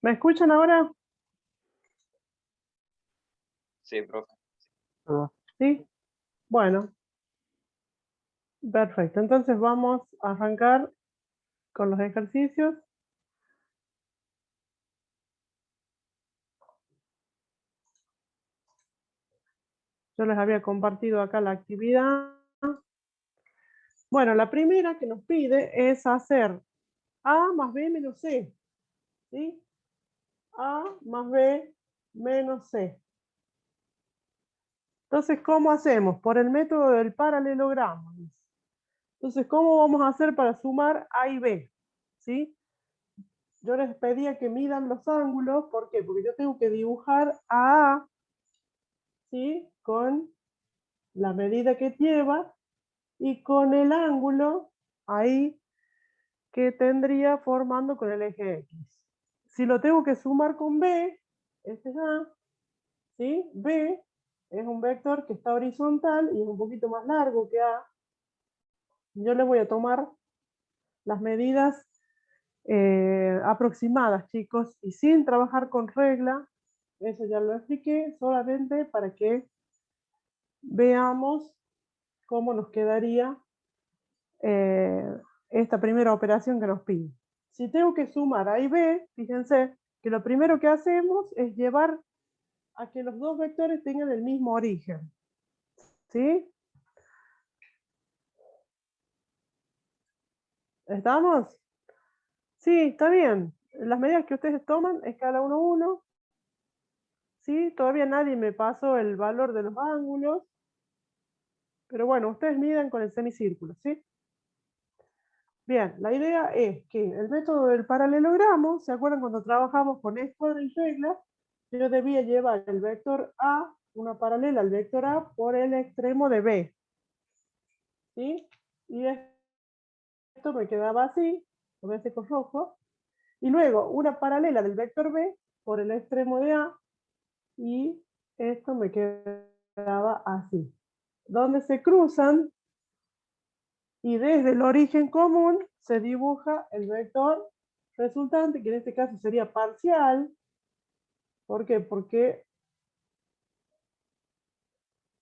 ¿Me escuchan ahora? Sí, profe. ¿Sí? Bueno, perfecto. Entonces vamos a arrancar con los ejercicios. Yo les había compartido acá la actividad. Bueno, la primera que nos pide es hacer A más B menos C. ¿Sí? A más B menos C. Entonces, ¿cómo hacemos? Por el método del paralelogramo. Entonces, ¿cómo vamos a hacer para sumar A y B? ¿Sí? Yo les pedía que midan los ángulos. ¿Por qué? Porque yo tengo que dibujar a A, ¿sí? Con la medida que lleva y con el ángulo ahí que tendría formando con el eje X. Si lo tengo que sumar con B, este es A, ¿sí? B es un vector que está horizontal y es un poquito más largo que A. Yo le voy a tomar las medidas aproximadas, chicos, y sin trabajar con regla. Eso ya lo expliqué, solamente para que veamos cómo nos quedaría esta primera operación que nos pide. Si tengo que sumar A y B, fíjense que lo primero que hacemos es llevar a que los dos vectores tengan el mismo origen. ¿Sí? ¿Estamos? Sí, está bien. Las medidas que ustedes toman, escala 1, 1. ¿Sí? Todavía nadie me pasó el valor de los ángulos. Pero bueno, ustedes midan con el semicírculo, ¿sí? Bien, la idea es que el método del paralelogramo, ¿se acuerdan cuando trabajamos con escuadra y regla? Yo debía llevar el vector A, una paralela al vector A, por el extremo de B. ¿Sí? Y esto me quedaba así, lo voy a hacer con rojo. Y luego una paralela del vector B por el extremo de A, y esto me quedaba así. Donde se cruzan, y desde el origen común se dibuja el vector resultante, que en este caso sería parcial. ¿Por qué?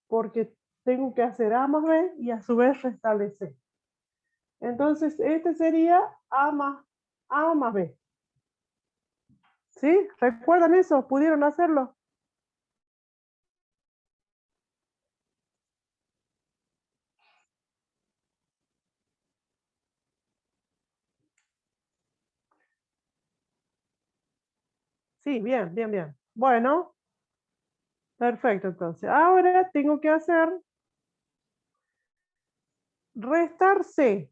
Porque tengo que hacer A más B y a su vez restablecer. Entonces, este sería A más B. ¿Sí? ¿Recuerdan eso? ¿Pudieron hacerlo? Sí, bien, bien, bien. Bueno, perfecto. Entonces, ahora tengo que hacer restar C.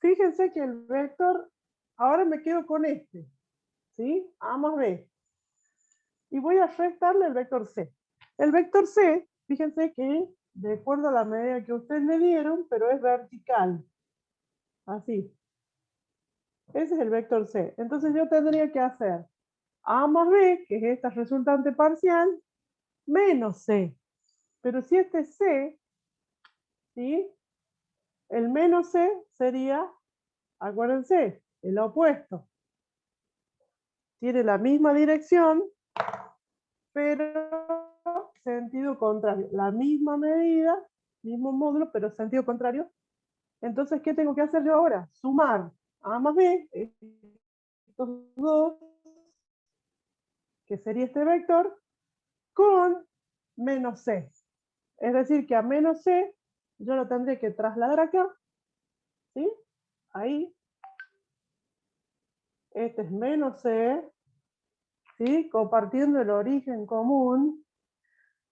Fíjense que el vector, ahora me quedo con este, ¿sí? A más B. Y voy a restarle el vector C. El vector C, fíjense que de acuerdo a la medida que ustedes me dieron, pero es vertical. Así. Ese es el vector C. Entonces yo tendría que hacer A más B, que es esta resultante parcial, menos C. Pero si este es C, ¿sí? El menos C sería, acuérdense, el opuesto. Tiene la misma dirección, pero sentido contrario. La misma medida, mismo módulo, pero sentido contrario. Entonces, ¿qué tengo que hacer yo ahora? Sumar A más B, estos dos, que sería este vector, con menos C. Es decir, que a menos C yo lo tendré que trasladar acá, ¿sí? Ahí. Este es menos C, ¿sí? Compartiendo el origen común.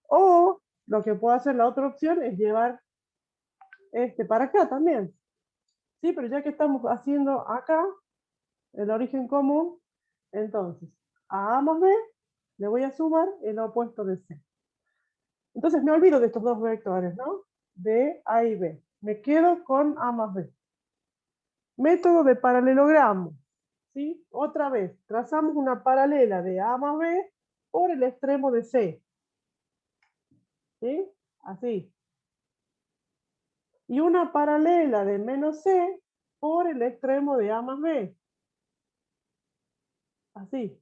O lo que puedo hacer, la otra opción, es llevar este para acá también. Sí, pero ya que estamos haciendo acá el origen común, entonces a más B le voy a sumar el opuesto de C. Entonces me olvido de estos dos vectores, ¿no? De A y B. Me quedo con A más B. Método de paralelogramo. ¿Sí? Otra vez, trazamos una paralela de A más B por el extremo de C. ¿Sí? Así. Y una paralela de menos C por el extremo de A más B. Así.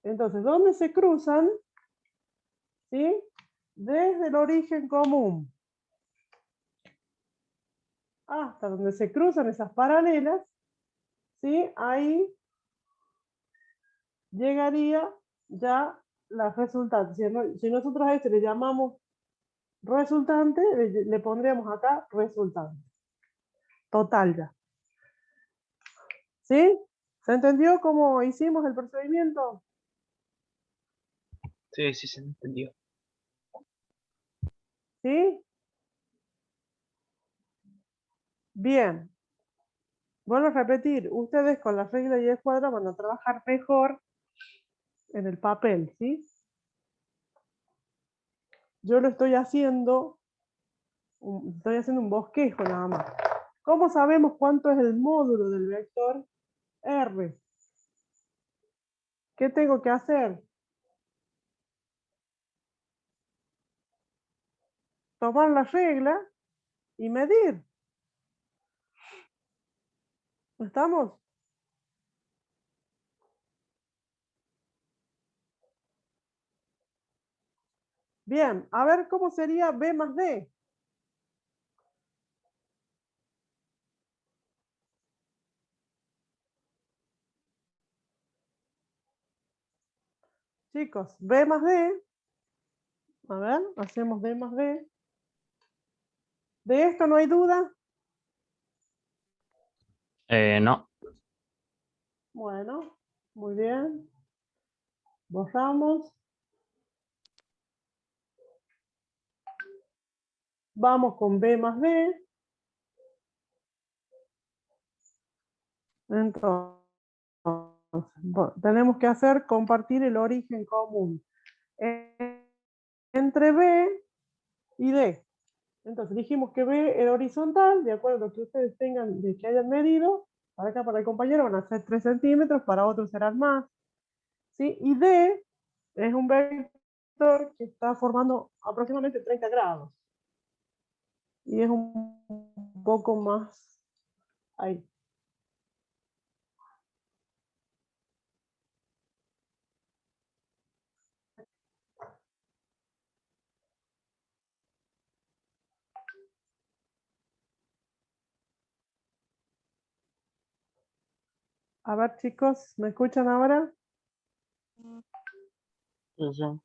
Entonces, ¿dónde se cruzan? ¿Sí? Desde el origen común hasta donde se cruzan esas paralelas, ¿sí? Ahí llegaría ya la resultante. Si nosotros a este le llamamos resultante, le pondríamos acá resultante. Total ya. ¿Sí? ¿Se entendió cómo hicimos el procedimiento? Sí, sí, se entendió. ¿Sí? Bien. Vuelvo a repetir, ustedes con la regla y escuadra van a trabajar mejor en el papel, ¿sí? Yo lo estoy haciendo un bosquejo nada más. ¿Cómo sabemos cuánto es el módulo del vector R? ¿Qué tengo que hacer? Tomar la regla y medir. ¿Estamos? Bien, a ver cómo sería B más D. Chicos, B más D. A ver, hacemos B más D. ¿De esto no hay duda? No. Bueno, muy bien. Borramos. Vamos con B más D. Entonces, tenemos que hacer compartir el origen común entre B y D. Entonces dijimos que B era horizontal, de acuerdo a lo que ustedes tengan, de que hayan medido. Para acá, para el compañero, van a ser 3 centímetros, para otros serán más. ¿Sí? Y D es un vector que está formando aproximadamente 30 grados. Y es un poco más ahí. A ver, chicos, ¿me escuchan ahora? Sí, sí.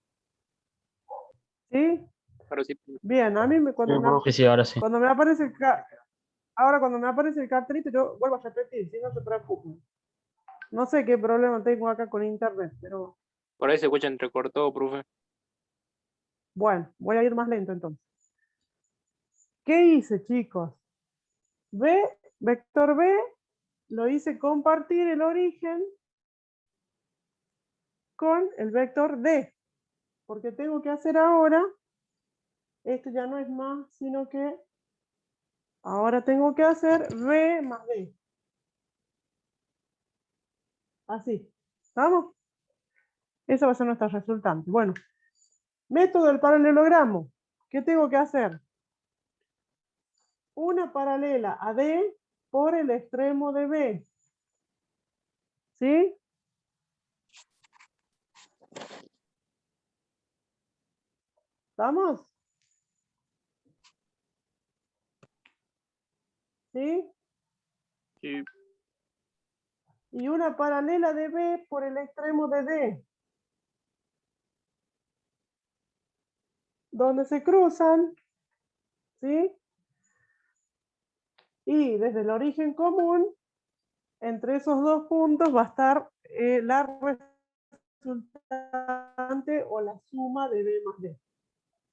¿Sí? Ahora sí. Bien, a mí Sí, profe. Sí, ahora sí. cuando me aparece ahora cuando me aparece el cartelito, yo vuelvo a repetir, si no se preocupen. No sé qué problema tengo acá con internet, pero Por ahí se escucha entrecortado, profe. bueno, voy a ir más lento entonces. ¿Qué hice, chicos? B, vector B, lo hice compartir el origen con el vector D, porque tengo que hacer ahora, esto ya no es más, sino que ahora tengo que hacer B más D. Así, ¿estamos? Esa va a ser nuestra resultante. Bueno, método del paralelogramo. ¿Qué tengo que hacer? Una paralela a D por el extremo de B. ¿Sí? ¿Estamos? ¿Sí? Sí. Y una paralela de B por el extremo de D. Donde se cruzan, ¿sí? Y desde el origen común, entre esos dos puntos va a estar la resultante o la suma de B más D.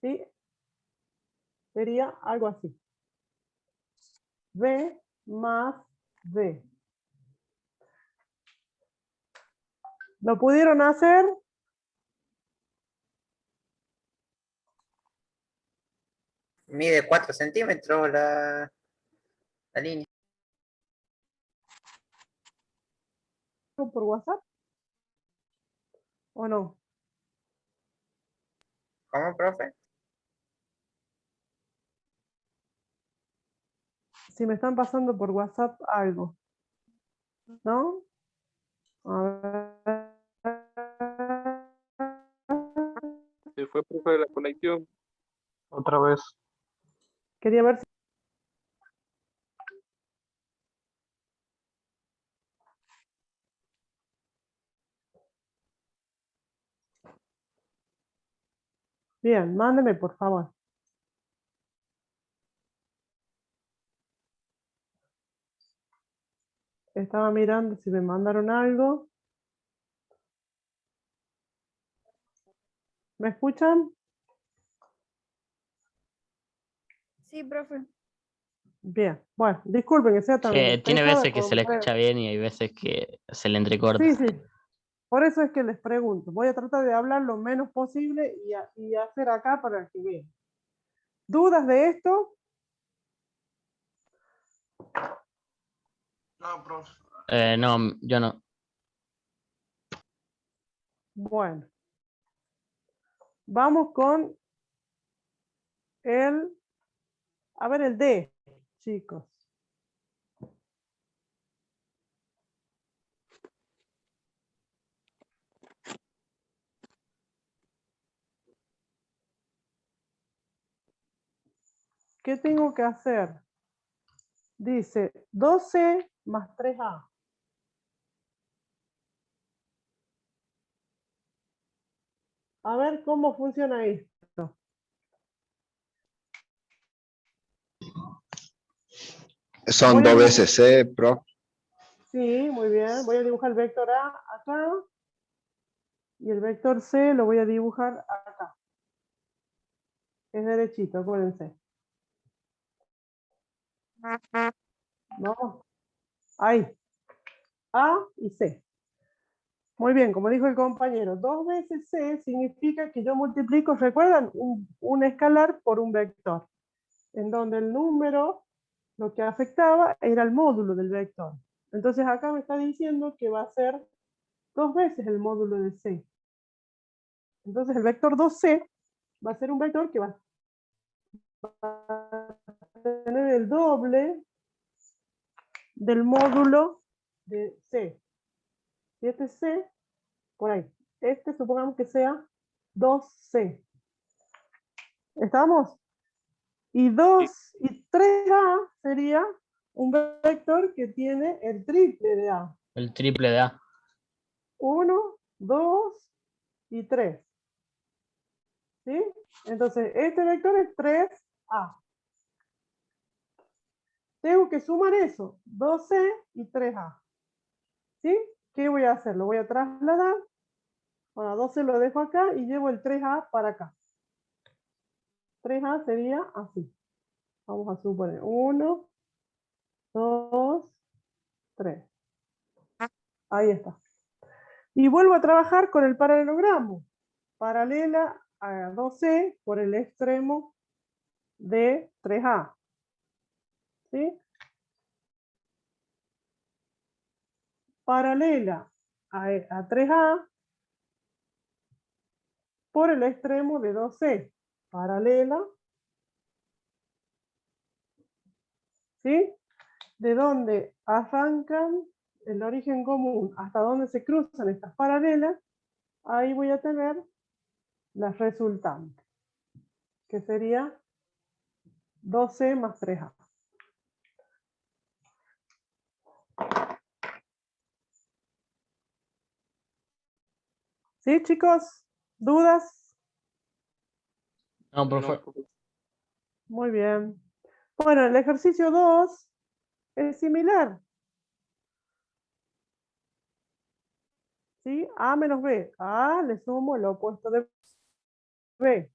¿Sí? Sería algo así. B más D. ¿Lo pudieron hacer? Mide 4 centímetros la línea. ¿Por WhatsApp? ¿O no? ¿Cómo, profe? Si me están pasando por WhatsApp algo. ¿No? A ver. fue, profe, la conexión. Otra vez. Quería ver si... Bien, mándeme, por favor. Estaba mirando si me mandaron algo. ¿Me escuchan? Sí, profe. Bien. Bueno, disculpen que sea tan Tiene pesada veces que se le escucha bien y hay veces que se le entrecorta. Sí, sí. Por eso es que les pregunto. Voy a tratar de hablar lo menos posible y hacer acá para que vean. ¿Dudas de esto? No, profe. No, yo no. Bueno. Vamos con el D, chicos. ¿Qué tengo que hacer? Dice 12 más 3A. A ver cómo funciona esto. Son Voy a dos dibujar- veces C, prof. Sí, muy bien. Voy a dibujar el vector A acá. Y el vector C lo voy a dibujar acá. Es derechito, acuérdense. ¿No? Ahí. A y C. Muy bien, como dijo el compañero, 2 veces C significa que yo multiplico, ¿recuerdan? Un escalar por un vector, en donde el número lo que afectaba era el módulo del vector. Entonces acá me está diciendo que va a ser 2 veces el módulo de C. Entonces el vector 2C va a ser un vector que va a tener el doble del módulo de C. Y este C, por ahí, este supongamos que sea 2C. ¿Estamos? Y 2 y 3A sería un vector que tiene el triple de A. El triple de A. 1, 2 y 3. ¿Sí? Entonces, este vector es 3A. Tengo que sumar eso, 2C y 3A. ¿Sí? ¿Qué voy a hacer? Lo voy a trasladar. Bueno, 12 lo dejo acá y llevo el 3A para acá. 3A sería así. Vamos a suponer 1, 2, 3. Ahí está. Y vuelvo a trabajar con el paralelogramo. Paralela a 2C por el extremo de 3A. ¿Sí? Paralela a 3A por el extremo de 2C. Paralela. ¿Sí? De donde arrancan el origen común hasta donde se cruzan estas paralelas, ahí voy a tener las resultantes, que sería 2C más 3A. ¿Sí, chicos? ¿Dudas? No, profe. Muy bien. Bueno, el ejercicio 2 es similar. ¿Sí? A menos B. A le sumo el opuesto de B.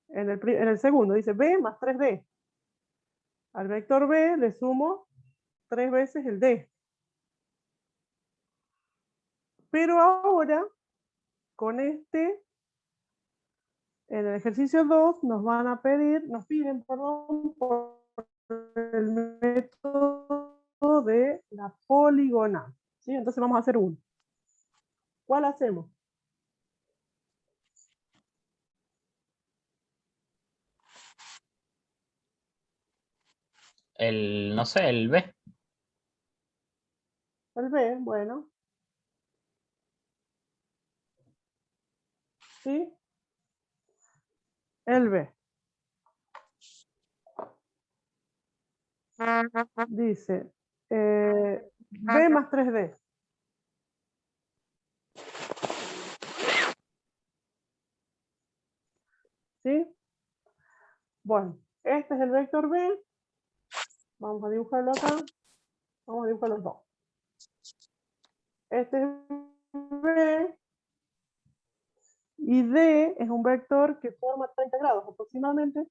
En el segundo dice B más 3D. Al vector B le sumo 3 veces el D. Pero ahora, con este, en el ejercicio 2 nos piden, perdón, por el método de la poligonal. ¿Sí? Entonces vamos a hacer uno. ¿Cuál hacemos? No sé, el B. El B, bueno. ¿Sí? el B. Dice B más 3D. ¿Sí? Bueno, este es el vector B. Vamos a dibujarlo acá. Vamos a dibujar los dos. Este es B. Y D es un vector que forma 30 grados aproximadamente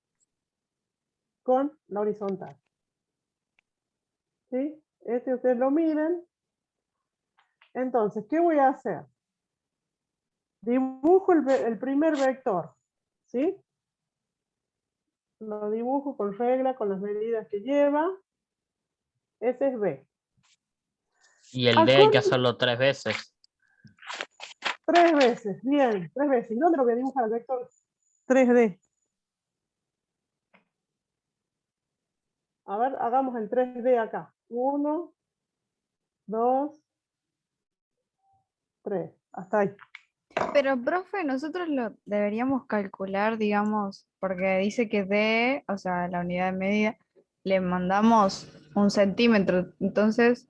con la horizontal. ¿Sí? Este ustedes lo miden. Entonces, ¿qué voy a hacer? Dibujo el primer vector. ¿Sí? Lo dibujo con regla, con las medidas que lleva. Ese es B. Y el D hay que hacerlo 3 veces. 3 veces, bien, 3 veces. ¿Y dónde lo voy a dibujar el vector 3D? A ver, hagamos el 3D acá. 1, 2, 3. Hasta ahí. Pero, profe, nosotros lo deberíamos calcular, digamos, porque dice que D, o sea, la unidad de medida, le mandamos 1 centímetro, entonces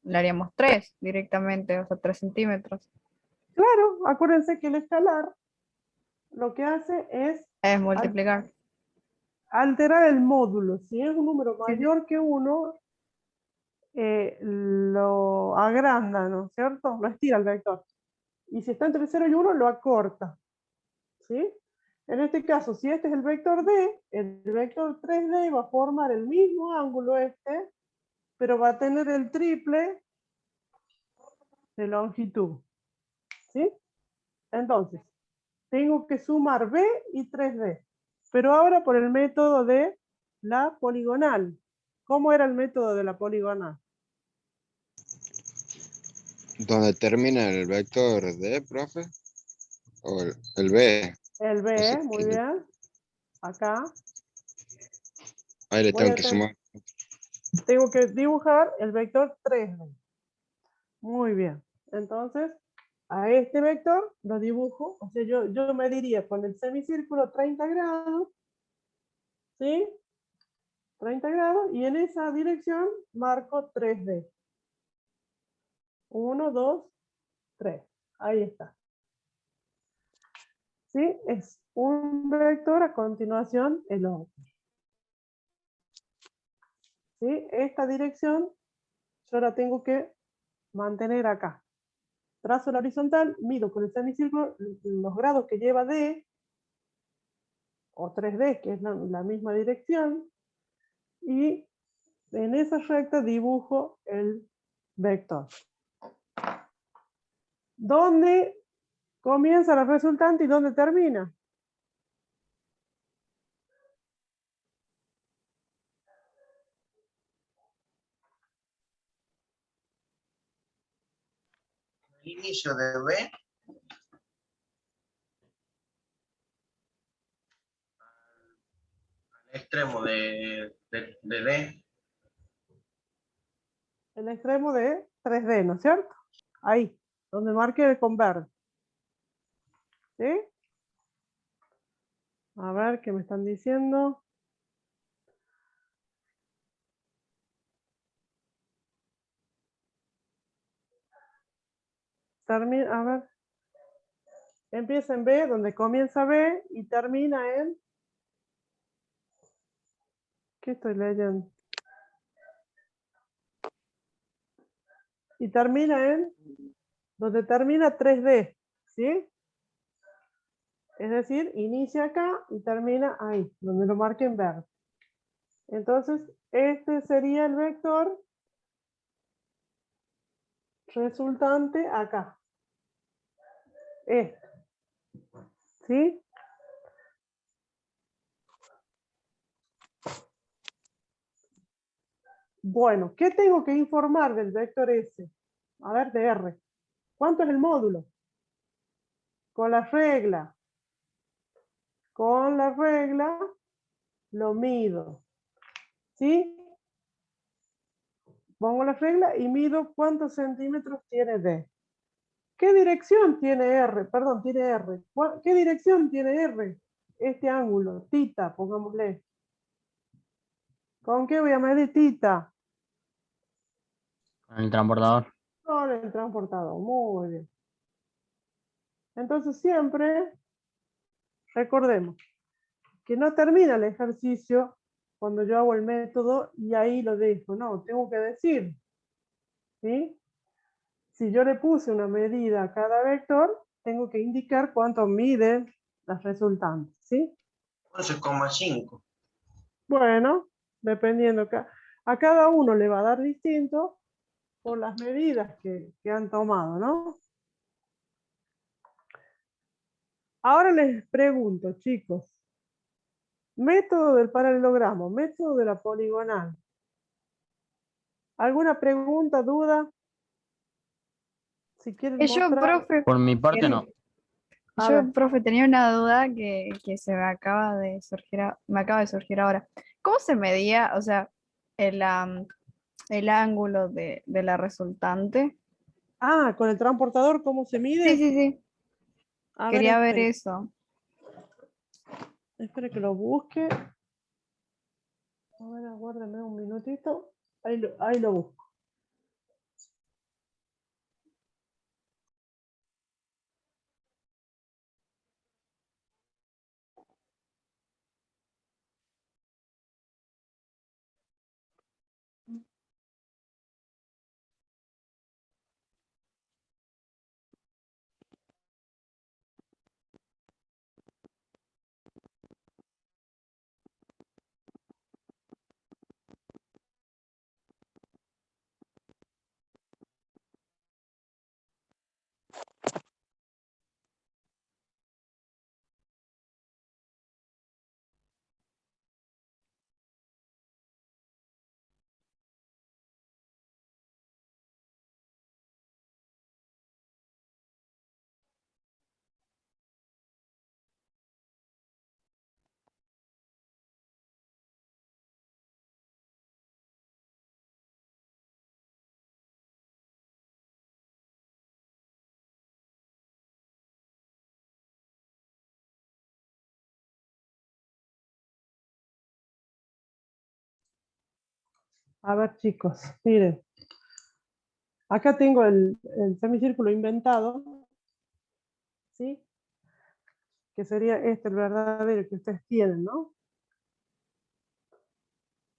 le haríamos 3 directamente, o sea, 3 centímetros. Claro, acuérdense que el escalar lo que hace es Es multiplicar. alterar el módulo. Si es un número Sí, sí. mayor que 1, lo agranda, ¿no es cierto? Lo estira el vector. Y si está entre 0 y 1, lo acorta. ¿Sí? En este caso, si este es el vector D, el vector 3D va a formar el mismo ángulo este, pero va a tener el triple de longitud. ¿Sí? Entonces, tengo que sumar B y 3D. Pero ahora por el método de la poligonal. ¿Cómo era el método de la poligonal? ¿Dónde termina el vector D, profe? ¿O el B? El O sea, B, muy bien. Acá. ahí le Voy tengo a que sumar. tengo que dibujar el vector 3D. Muy bien. Entonces, a este vector lo dibujo. O sea, yo mediría con el semicírculo 30 grados. ¿Sí? 30 grados. Y en esa dirección marco 3D. 1, 2, 3. Ahí está. ¿Sí? Es un vector, a continuación el otro. ¿Sí? Esta dirección yo la tengo que mantener acá. Trazo la horizontal, mido con el semicírculo los grados que lleva D, o 3D, que es la misma dirección, y en esa recta dibujo el vector. ¿Dónde comienza la resultante y dónde termina? El inicio de B al extremo de D. El extremo de 3D, ¿no es cierto? Ahí, donde marque con verde. ¿Sí? A ver, ¿qué me están diciendo? Termina, a ver. Empieza en B, donde comienza B, y termina en... ¿Qué estoy leyendo? Y termina en... donde termina 3D, ¿sí? Es decir, inicia acá y termina ahí, donde lo marque en verde. Entonces, este sería el vector resultante acá. Este. ¿Sí? Bueno, ¿qué tengo que informar del vector S? A ver, de R. ¿Cuánto es el módulo? Con la regla. Con la regla lo mido. ¿Sí? Pongo la regla y mido cuántos centímetros tiene D. ¿Qué dirección tiene R? Perdón, tiene R. ¿Qué dirección tiene R? este ángulo, tita, pongámosle. ¿Con qué voy a medir tita? Con el transportador. Con el transportador, muy bien. Entonces siempre recordemos que no termina el ejercicio cuando yo hago el método y ahí lo dejo. No, tengo que decir, ¿sí? Si yo le puse una medida a cada vector, tengo que indicar cuánto miden las resultantes, ¿sí? 11,5. Bueno, dependiendo, a cada uno le va a dar distinto por las medidas que han tomado, ¿no? Ahora les pregunto, chicos, método del paralelogramo, método de la poligonal. ¿Alguna pregunta, duda? Si quieren Yo, mostrar. profe, Por mi parte Sí. no. A ver. yo, profe, tenía una duda que se me acaba de surgir, me acaba de surgir ahora. ¿Cómo se medía, o sea, el ángulo de la resultante? Ah, con el transportador, ¿cómo se Sí, mide? sí, sí. A ver, Quería ver eso. espere que lo busque. A ver, aguárdeme un minutito. Ahí lo busco. A ver, chicos, miren. Acá tengo el semicírculo inventado, ¿sí? Que sería este el verdadero que ustedes tienen, ¿no?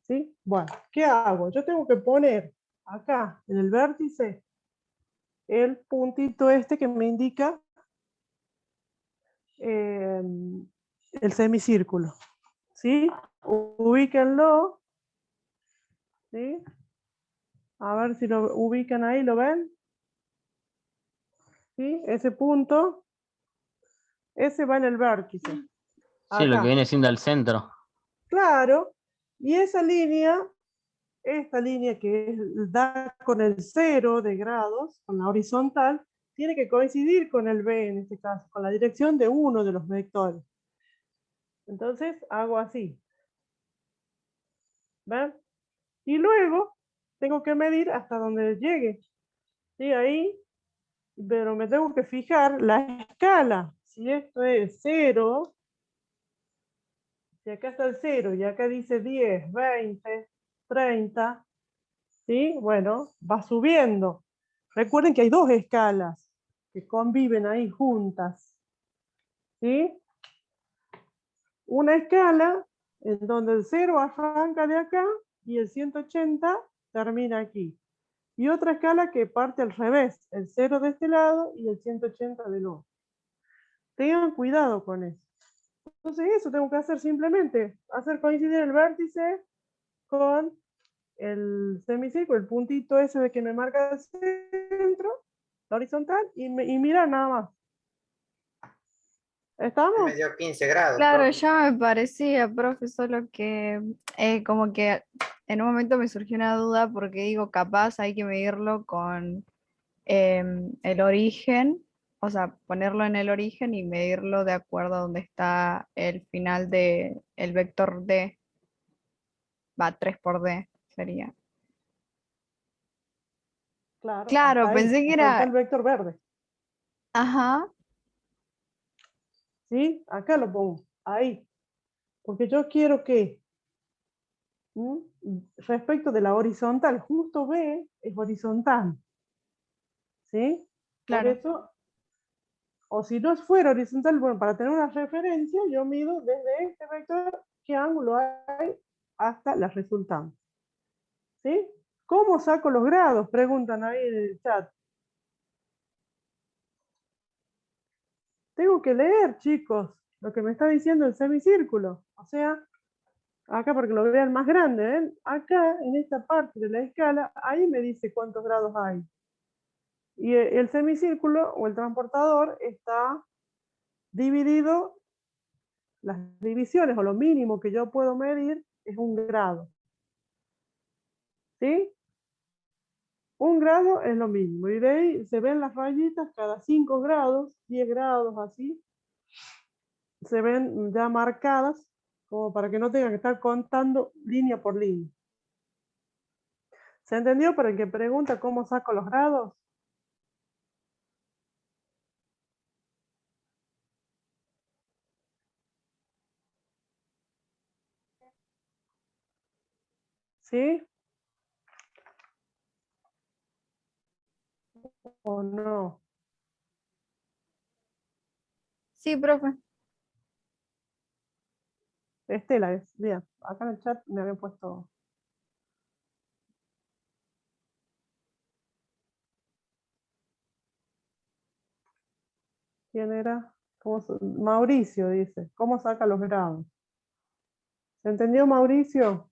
¿Sí? Bueno, ¿qué hago? Yo tengo que poner acá en el vértice el puntito este que me indica el semicírculo, ¿sí? Ubíquenlo, ¿sí? A ver si lo ubican ahí, ¿lo ven? ¿Sí? Ese punto, ese va en el vértice. Sí, lo que Acá. viene siendo el centro. Claro, y esa línea, esta línea que da con el 0 de grados, con la horizontal, tiene que coincidir con el B en este caso, con la dirección de uno de los vectores. Entonces hago así. ¿Ven? Y luego tengo que medir hasta donde llegue. ¿Sí? Ahí, pero me tengo que fijar la escala. Si esto es 0, si acá está el 0 y acá dice 10, 20, 30, ¿sí? Bueno, va subiendo. Recuerden que hay dos escalas que conviven ahí juntas, ¿sí? Una escala en donde el 0 arranca de acá y el 180 termina aquí. Y otra escala que parte al revés, el 0 de este lado y el 180 del otro. Tengan cuidado con eso. Entonces eso tengo que hacer simplemente, hacer coincidir el vértice con el semicírculo, el puntito ese de que me marca el centro, la horizontal, y mirar nada más. ¿Estamos? Me dio 15 grados, Claro, profe. ya me parecía, profe, solo que como que en un momento me surgió una duda porque digo, capaz hay que medirlo con el origen, o sea, ponerlo en el origen y medirlo de acuerdo a donde está el final de el vector D, va 3 por D sería. Claro, Claro, hasta ahí, pensé que hasta donde está el era, vector verde. ajá, ¿Sí? Acá lo pongo. ahí, porque yo quiero que, respecto de la horizontal, justo B es horizontal, ¿sí? Por Claro, eso, o si no fuera horizontal, bueno, para tener una referencia, yo mido desde este vector qué ángulo hay hasta la resultante, ¿sí? ¿Cómo saco los grados? Preguntan ahí en el chat. Tengo que leer, chicos, lo que me está diciendo el semicírculo. O sea, acá porque lo vean más grande, ¿ven? Acá, en esta parte de la escala, ahí me dice cuántos grados hay. Y el semicírculo o el transportador está dividido, las divisiones o lo mínimo que yo puedo medir es 1 grado. ¿Sí? 1 grado es lo mínimo. Y de ahí se ven las rayitas cada 5 grados, 10 grados, así. Se ven ya marcadas, como para que no tengan que estar contando línea por línea. ¿Se entendió? Para el que pregunta cómo saco los grados. ¿Sí? ¿O no? sí, profe. Estela es. Bien. Acá en el chat me habían puesto. ¿Quién era? Mauricio dice. ¿Cómo saca los grados? ¿Se entendió, Mauricio?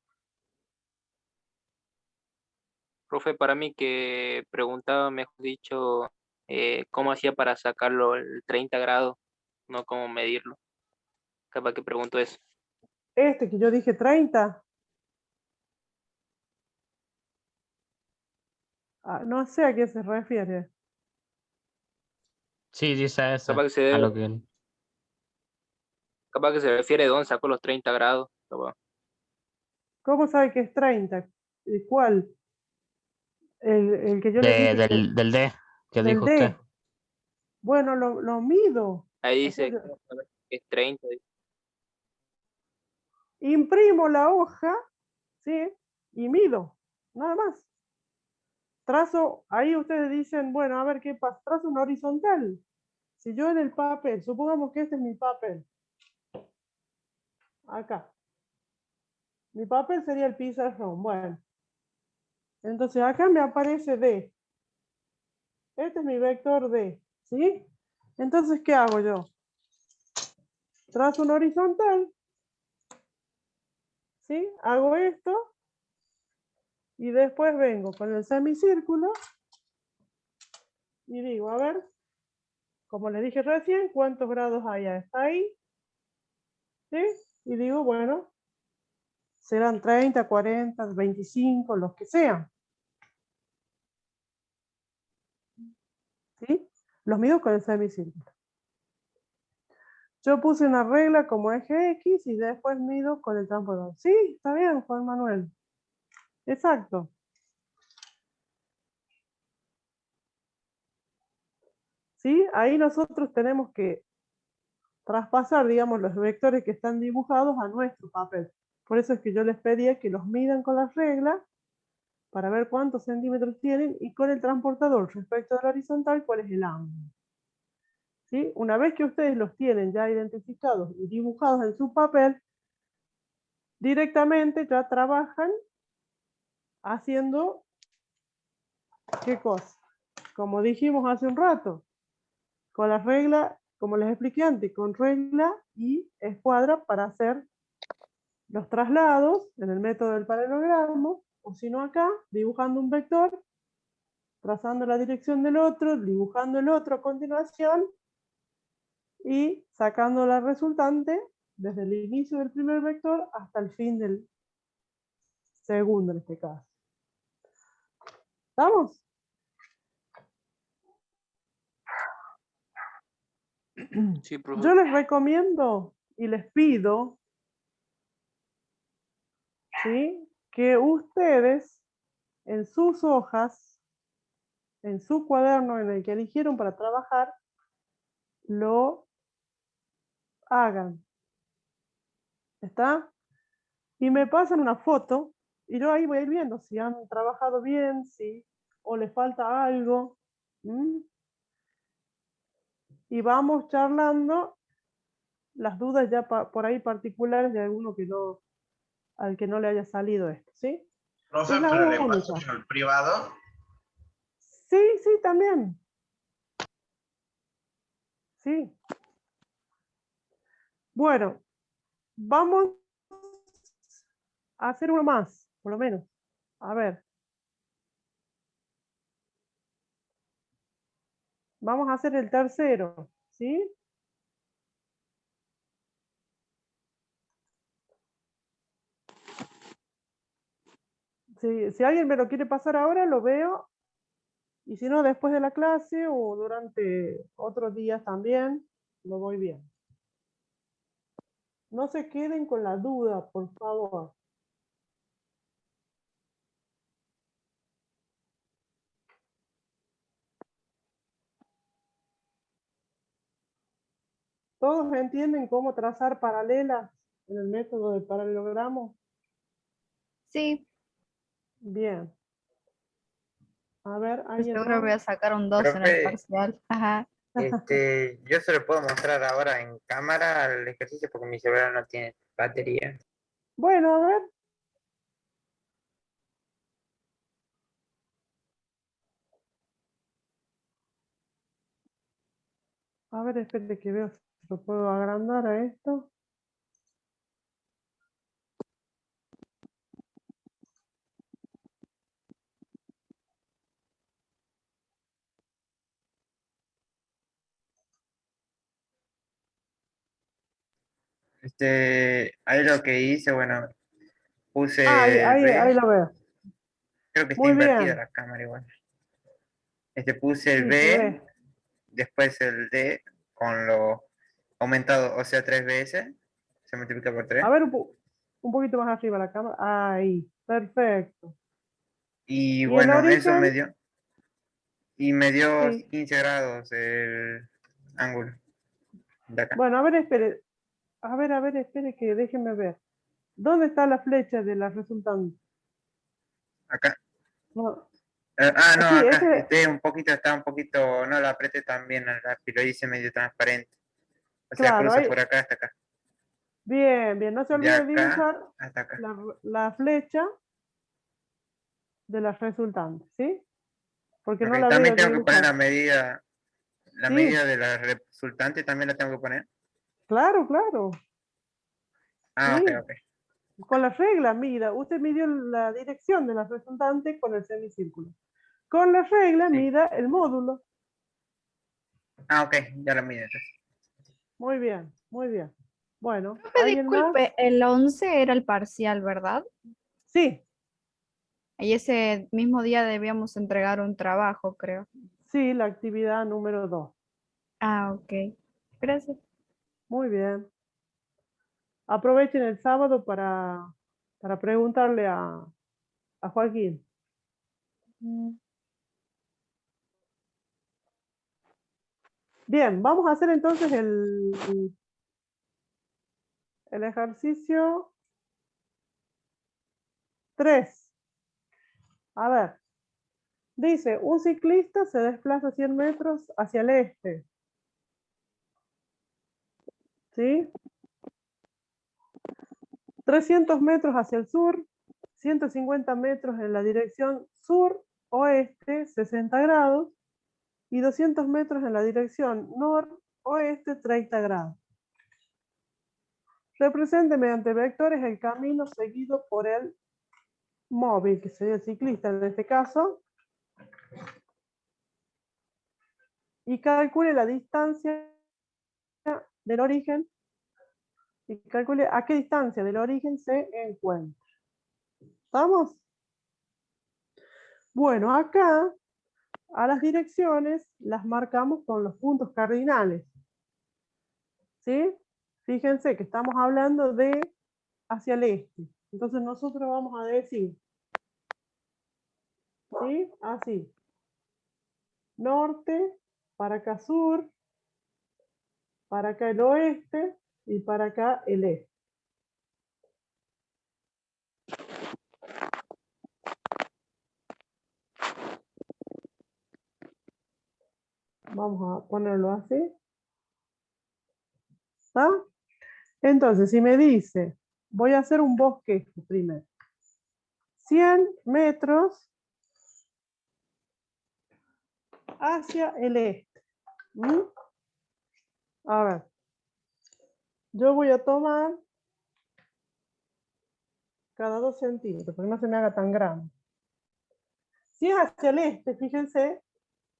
Profe, para mí que preguntaba, mejor dicho, cómo hacía para sacarlo el 30 grados, no cómo medirlo. Capaz que pregunto eso. Este que yo dije 30. No sé a qué se refiere. Sí, dice eso. Capaz que se, A lo que. capaz que se refiere de dónde sacó los 30 grados. Capaz. ¿Cómo sabe que es 30? ¿Cuál? El que yo le dije Del D que del dijo usted. D. Bueno, lo mido. Ahí O sea, dice que es 30. imprimo la hoja, ¿sí? Y mido, nada más. Trazo, ahí ustedes dicen, bueno, a ver qué pasa. Trazo una horizontal. Si yo en el papel, supongamos que este es mi papel. Acá. Mi papel sería el pizarrón. Bueno. Entonces acá me aparece D. Este es mi vector D. ¿Sí? Entonces, ¿qué hago yo? Trazo una horizontal. ¿Sí? Hago esto. Y después vengo con el semicírculo. Y digo, a ver, como les dije recién, ¿cuántos grados hay hasta ahí? ¿Sí? Y digo, bueno, serán 30, 40, 25, los que sean. ¿Sí? Los mido con el semicírculo. Yo puse una regla como eje X y después mido con el transportador. Sí, está bien, Juan Manuel. Exacto. ¿Sí? Ahí nosotros tenemos que traspasar, digamos, los vectores que están dibujados a nuestro papel. Por eso es que yo les pedía que los midan con las reglas para ver cuántos centímetros tienen y con el transportador respecto al horizontal cuál es el ángulo. ¿Sí? Una vez que ustedes los tienen ya identificados y dibujados en su papel, directamente ya trabajan haciendo ¿qué cosa? Como dijimos hace un rato, con las reglas, como les expliqué antes, con regla y escuadra para hacer los traslados en el método del paralelogramo, o si no acá, dibujando un vector, trazando la dirección del otro, dibujando el otro a continuación y sacando la resultante desde el inicio del primer vector hasta el fin del segundo en este caso. ¿Estamos? Sí, profe. Yo les recomiendo y les pido, ¿sí?, que ustedes en sus hojas, en su cuaderno en el que eligieron para trabajar, lo hagan. ¿Está? Y me pasan una foto y yo ahí voy a ir viendo si han trabajado bien, si o les falta algo. ¿Mm? Y vamos charlando las dudas ya por ahí particulares de alguno que no, al que no le haya salido esto, ¿sí? Profe, Es la pero le única. paso el privado. Sí, sí, también. Sí. Bueno, vamos a hacer uno más, por lo menos. A ver. Vamos a hacer el tercero, ¿sí? Si alguien me lo quiere pasar ahora, lo veo. Y si no, después de la clase o durante otros días también, lo voy viendo. No se queden con la duda, por favor. ¿Todos entienden cómo trazar paralelas en el método de paralelogramo? Sí, Bien. A ver, yo ¿alguien seguro voy más? a sacar un 2 en el Profe, parcial. Ajá. yo se lo puedo mostrar ahora en cámara el ejercicio porque mi celular no tiene batería. Bueno, a ver. A ver, espere que veo si lo puedo agrandar a esto. Ahí lo que hice, bueno, Ah, puse el ahí B, lo veo. creo que está Muy invertida bien. la cámara igual. Puse el Sí, se B, ve. después el D con lo aumentado, o sea, 3 veces, se multiplica por A 3. ver un poquito más arriba la cámara. Ahí, perfecto. Y ¿Y el bueno, eso origen? me dio Sí. 15 grados el ángulo de acá. Bueno, a ver, espere. A ver, espere que déjenme ver. ¿Dónde está la flecha de la resultante? Acá. No. No, Sí, acá. ese. Está un poquito, no la apreté tan bien al lápiz, lo hice medio transparente. O sea, Claro, cruza ahí. por acá hasta acá. Bien, bien. No se De olvide acá dibujar hasta acá. la flecha de las resultantes, ¿sí? Porque no Ok, la también veo tengo que poner dibujar. la Sí, medida de la resultante también la tengo que poner. claro, claro. Ah, ok, Sí. ok. Con la regla, mida. Usted midió la dirección de la resultante con el semicírculo. Con la regla, Sí. mida el módulo. Ah, ok, ya la mide entonces. Muy bien, muy bien. Bueno, Profe, ¿alguien más? disculpe, el 11 era el parcial, ¿verdad? Sí, Y ese mismo día debíamos entregar un trabajo, creo. sí, la actividad número 2. Ah, ok. Gracias. Muy bien. Aprovechen el sábado para preguntarle a Joaquín. Bien, vamos a hacer entonces el ejercicio 3. A ver, dice, un ciclista se desplaza 100 metros hacia el este. ¿Sí? 300 metros hacia el sur, 150 metros en la dirección sur-oeste, 60 grados, y 200 metros en la dirección noroeste, 30 grados. Represente mediante vectores el camino seguido por el móvil, que sería el ciclista en este caso, y calcule la distancia del origen, y calcule a qué distancia del origen se encuentra. ¿Estamos? Bueno, acá a las direcciones las marcamos con los puntos cardinales. ¿Sí? Fíjense que estamos hablando de hacia el este. Entonces nosotros vamos a decir, ¿sí? Así. Norte, para acá sur, para acá el oeste y para acá el este. Vamos a ponerlo así. ¿Está? Entonces, si me dice, voy a hacer un bosquejo primero. 100 metros hacia el este. ¿Mm? A ver. Yo voy a tomar cada 2 centímetros, para que no se me haga tan grande. Si es hacia el este, fíjense,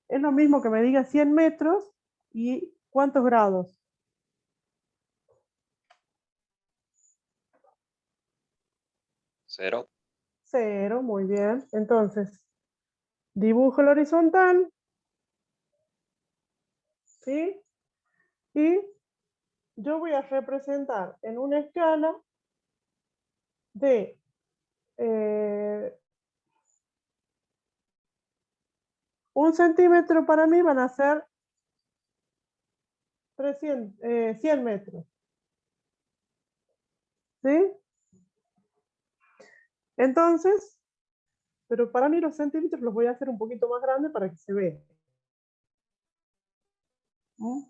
es lo mismo que me diga 100 metros y ¿cuántos grados? 0. 0, muy bien. Entonces, dibujo el horizontal. ¿Sí? Y yo voy a representar en una escala de 1 centímetro para mí van a ser 100 metros. ¿Sí? Entonces, pero para mí los centímetros los voy a hacer un poquito más grandes para que se vea. ¿Mm?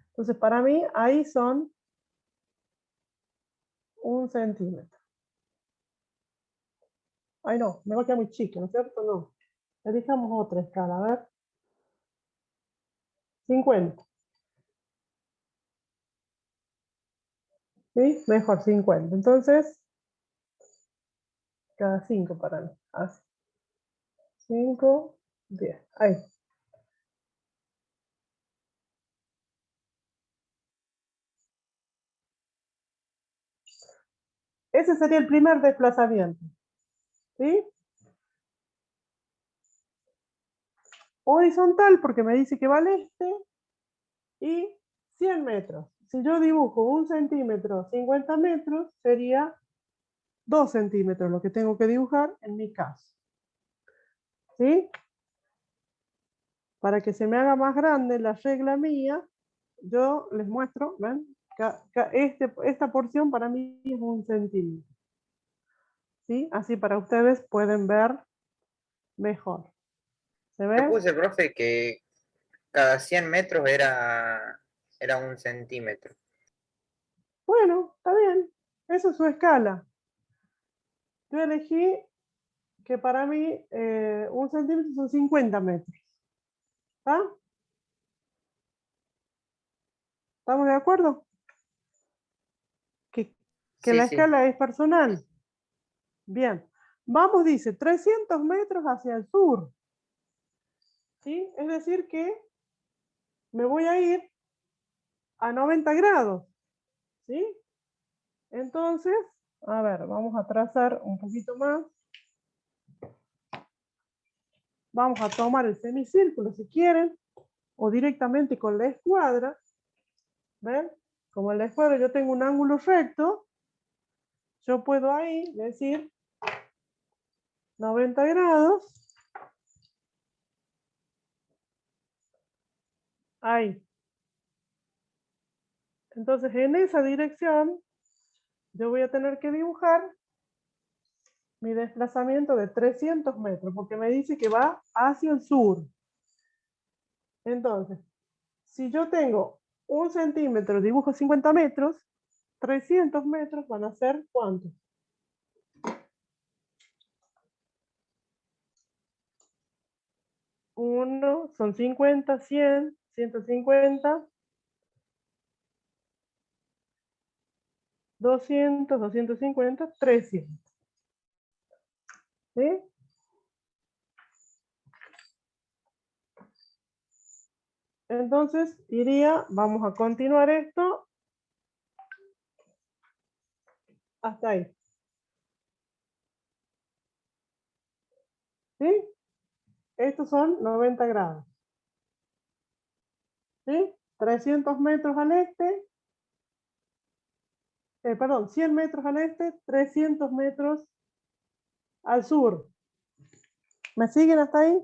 Entonces, para mí ahí son 1 centímetro. Ay, no, me va a quedar muy chico, ¿no es cierto? No. Elijamos otra escala, a ver. 50. ¿Sí? Mejor 50. Entonces, cada 5 para mí. Así. 5, 10. Ahí. Ese sería el primer desplazamiento. ¿Sí? Horizontal, porque me dice que va al este. Y 100 metros. Si yo dibujo 1 centímetro, 50 metros, sería 2 centímetros lo que tengo que dibujar en mi caso. ¿Sí? Para que se me haga más grande la regla mía, yo les muestro, ¿ven? Esta porción para mí es 1 centímetro. ¿Sí? Así para ustedes pueden ver mejor. ¿Se Yo ve? puse, profe, que cada 100 metros era 1 centímetro. Bueno, está bien. Esa es su escala. Yo elegí que para mí 1 centímetro son 50 metros. ¿Está? ¿Estamos de acuerdo? Que Sí, la sí. escala es personal. Bien. Vamos, dice, 300 metros hacia el sur. ¿Sí? Es decir que me voy a ir a 90 grados. ¿Sí? Entonces, a ver, vamos a trazar un poquito más. Vamos a tomar el semicírculo si quieren, o directamente con la escuadra. ¿Ven? Como en la escuadra yo tengo un ángulo recto, yo puedo ahí decir 90 grados. Ahí. Entonces, en esa dirección, yo voy a tener que dibujar mi desplazamiento de 300 metros, porque me dice que va hacia el sur. Entonces, si yo tengo 1 centímetro, dibujo 50 metros, 300 metros van a ser ¿cuántos? 1, son 50, 100, 150, 200, 250, 300. ¿Sí? Entonces vamos a continuar esto hasta ahí. ¿Sí? Estos son 90 grados. ¿Sí? 300 metros al este. Perdón, 100 metros al este, 300 metros al sur. ¿Me siguen hasta ahí?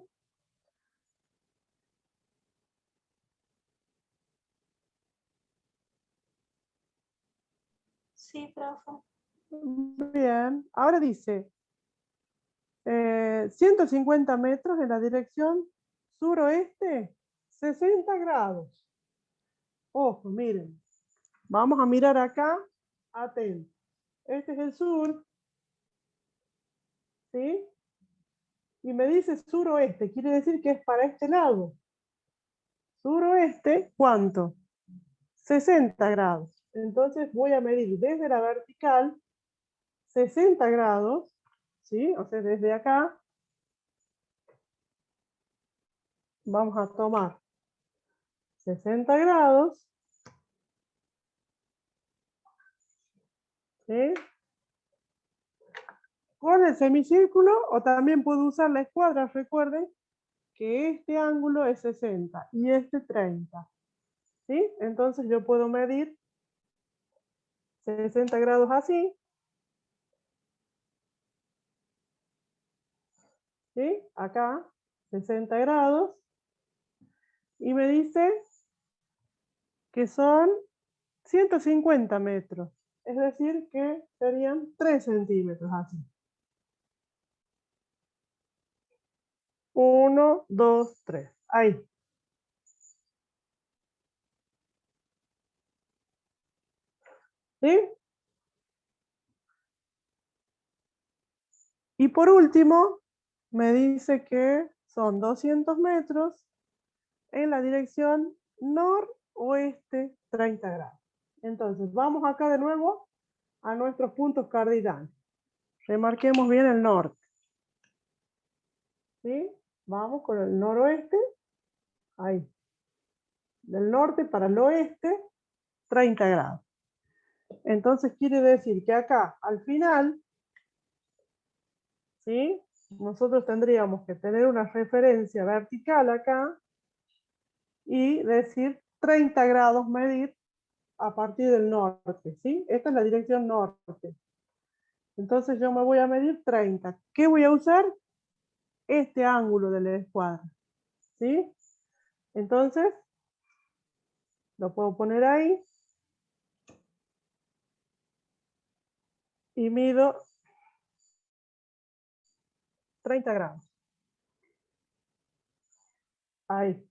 Sí, profe. Bien. Ahora dice 150 metros en la dirección suroeste, 60 grados. Ojo, miren. Vamos a mirar acá. Atentos. Este es el sur. ¿Sí? Y me dice suroeste. Quiere decir que es para este lado. Suroeste, ¿cuánto? 60 grados. Entonces voy a medir desde la vertical 60 grados. ¿Sí? O sea, desde acá. Vamos a tomar 60 grados. ¿Sí? Con el semicírculo, o también puedo usar la escuadra. Recuerden que este ángulo es 60 y este 30. ¿Sí? Entonces yo puedo medir 60 grados así. ¿Sí? Acá, 60 grados. Y me dice que son 150 metros. Es decir, que serían 3 centímetros así. 1, 2, 3. Ahí. ¿Sí? Y por último, me dice que son 200 metros en la dirección noroeste 30 grados. Entonces, vamos acá de nuevo a nuestros puntos cardinales. Remarquemos bien el norte. ¿Sí? Vamos con el noroeste. Ahí. Del norte para el oeste, 30 grados. Entonces quiere decir que acá, al final, ¿sí? Nosotros tendríamos que tener una referencia vertical acá y decir 30 grados medir a partir del norte, ¿sí? Esta es la dirección norte. Entonces yo me voy a medir 30. ¿Qué voy a usar? Este ángulo de la escuadra, ¿sí? Entonces, lo puedo poner ahí. Y mido 30 grados. Ahí.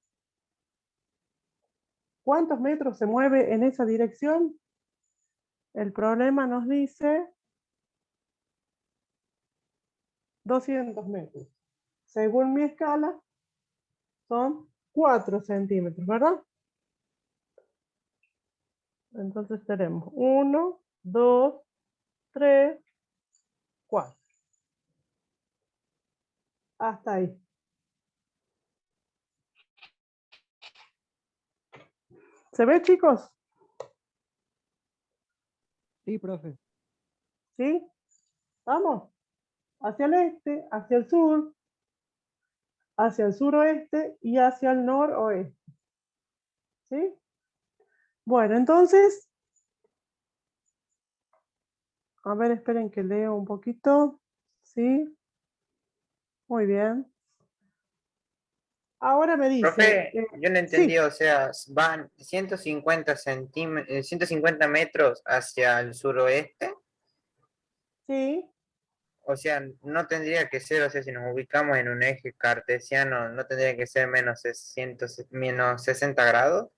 ¿Cuántos metros se mueve en esa dirección? El problema nos dice 200 metros. Según mi escala, son 4 centímetros, ¿verdad? Entonces tenemos 1, 2, 3, 4. Hasta ahí. ¿Se ve, chicos? Sí, profe. ¿Sí? Vamos. Hacia el este, hacia el sur, hacia el suroeste y hacia el noroeste. ¿Sí? Bueno, entonces, a ver, esperen que leo un poquito. ¿Sí? Muy bien. Ahora me dice... Profe, yo no entendí, sí, o sea, van 150 metros hacia el suroeste, sí. o sea, no tendría que ser, o sea, si nos ubicamos en un eje cartesiano, no tendría que ser menos 60 grados.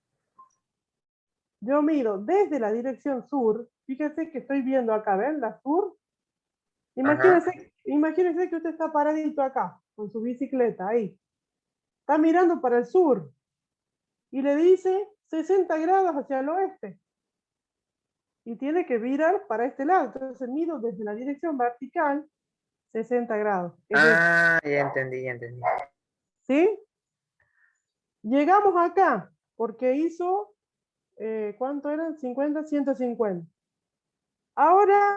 Yo miro desde la dirección sur. Fíjense que estoy viendo acá, ¿ven? La sur. Ajá. Imagínense que usted está paradito acá, con su bicicleta, ahí. Está mirando para el sur. Y le dice 60 grados hacia el oeste. Y tiene que virar para este lado. Entonces mido desde la dirección vertical 60 grados. Ah, ya entendí, ya entendí. ¿Sí? Llegamos acá, porque hizo, ¿cuánto eran? 50, 150. Ahora,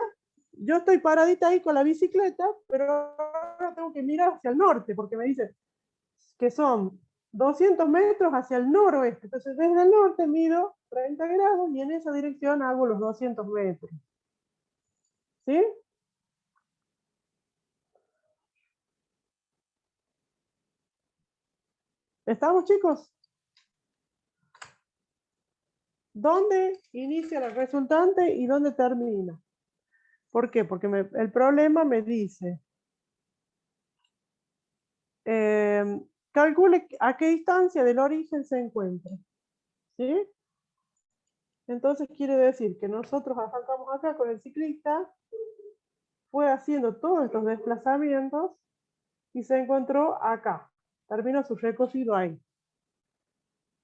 yo estoy paradita ahí con la bicicleta, pero ahora tengo que mirar hacia el norte, porque me dice que son 200 metros hacia el noroeste. Entonces, desde el norte mido 30 grados y en esa dirección hago los 200 metros. ¿Sí? ¿Estamos, chicos? ¿Dónde inicia la resultante y dónde termina? ¿Por qué? Porque el problema me dice calcule a qué distancia del origen se encuentra. ¿Sí? Entonces quiere decir que nosotros arrancamos acá con el ciclista, fue haciendo todos estos desplazamientos y se encontró acá. Terminó su recorrido ahí.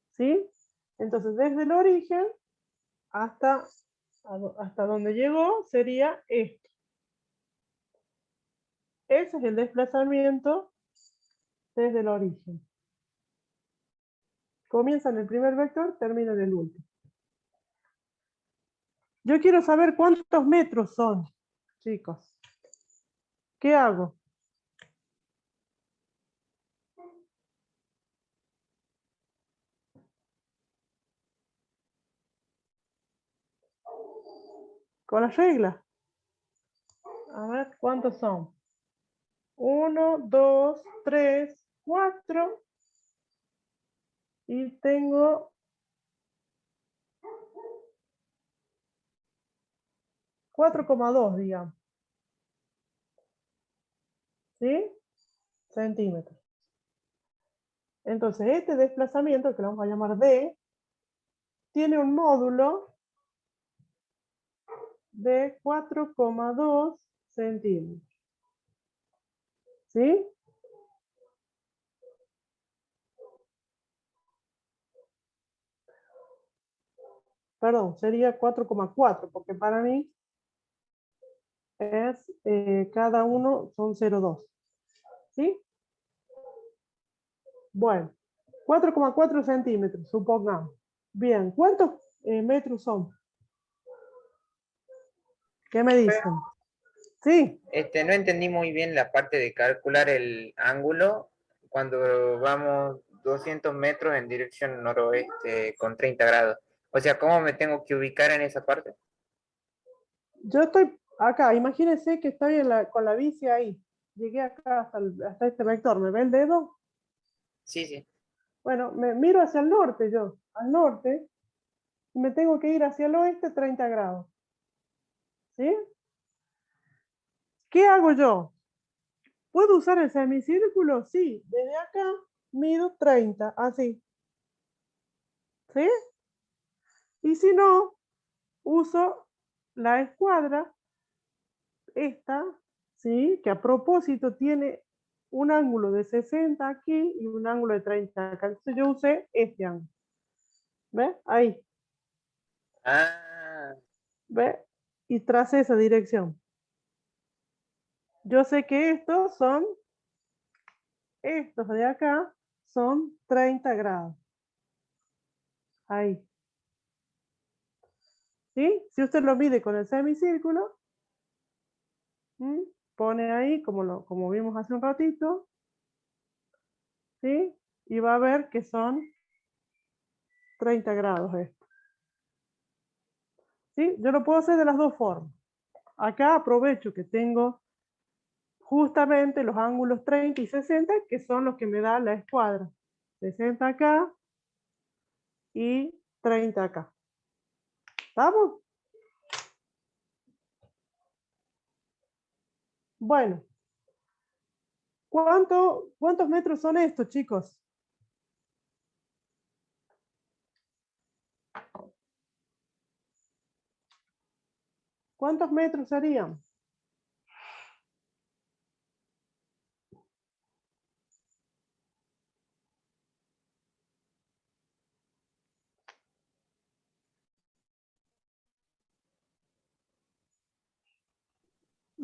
¿Sí? Entonces, desde el origen hasta donde llegó sería esto. Ese es el desplazamiento desde el origen. Comienza en el primer vector, termina en el último. Yo quiero saber cuántos metros son, chicos. ¿Qué hago? Con las reglas. A ver, ¿cuántos son? 1, 2, 3, 4. Y tengo 4,2, digamos. ¿Sí? Centímetros. Entonces, este desplazamiento, que lo vamos a llamar D, tiene un módulo de 4,2 centímetros. ¿Sí? Perdón, sería 4,4, porque para mí es cada uno son 0,2. ¿Sí? Bueno, 4,4 centímetros, supongamos. Bien, ¿cuántos metros son? ¿Qué me dicen? Sí, No entendí muy bien la parte de calcular el ángulo cuando vamos 200 metros en dirección noroeste con 30 grados. O sea, ¿cómo me tengo que ubicar en esa parte? yo estoy acá, imagínense que estoy con la bici ahí. Llegué acá hasta este vector, ¿me ve el dedo? Sí, sí. Bueno, me miro hacia el norte yo, al norte, y me tengo que ir hacia el oeste 30 grados. ¿Sí? ¿Qué hago yo? ¿Puedo usar el semicírculo? Sí, desde acá mido 30, así. ¿Sí? Y si no, uso la escuadra, esta, ¿sí? Que a propósito tiene un ángulo de 60 aquí y un ángulo de 30 acá. Entonces yo usé este ángulo. ¿Ves? Ahí. Ah, ¿Ves? Y tracé esa dirección. Yo sé que estos de acá son 30 grados. Ahí. ¿Sí? Si usted lo mide con el semicírculo, pone ahí, como vimos hace un ratito, ¿sí? Y va a ver que son 30 grados esto. ¿Sí? Yo lo puedo hacer de las dos formas. Acá aprovecho que tengo justamente los ángulos 30 y 60, que son los que me da la escuadra. 60 acá y 30 acá. ¿Estamos? Bueno. ¿Cuántos metros son estos, chicos? ¿Cuántos metros serían?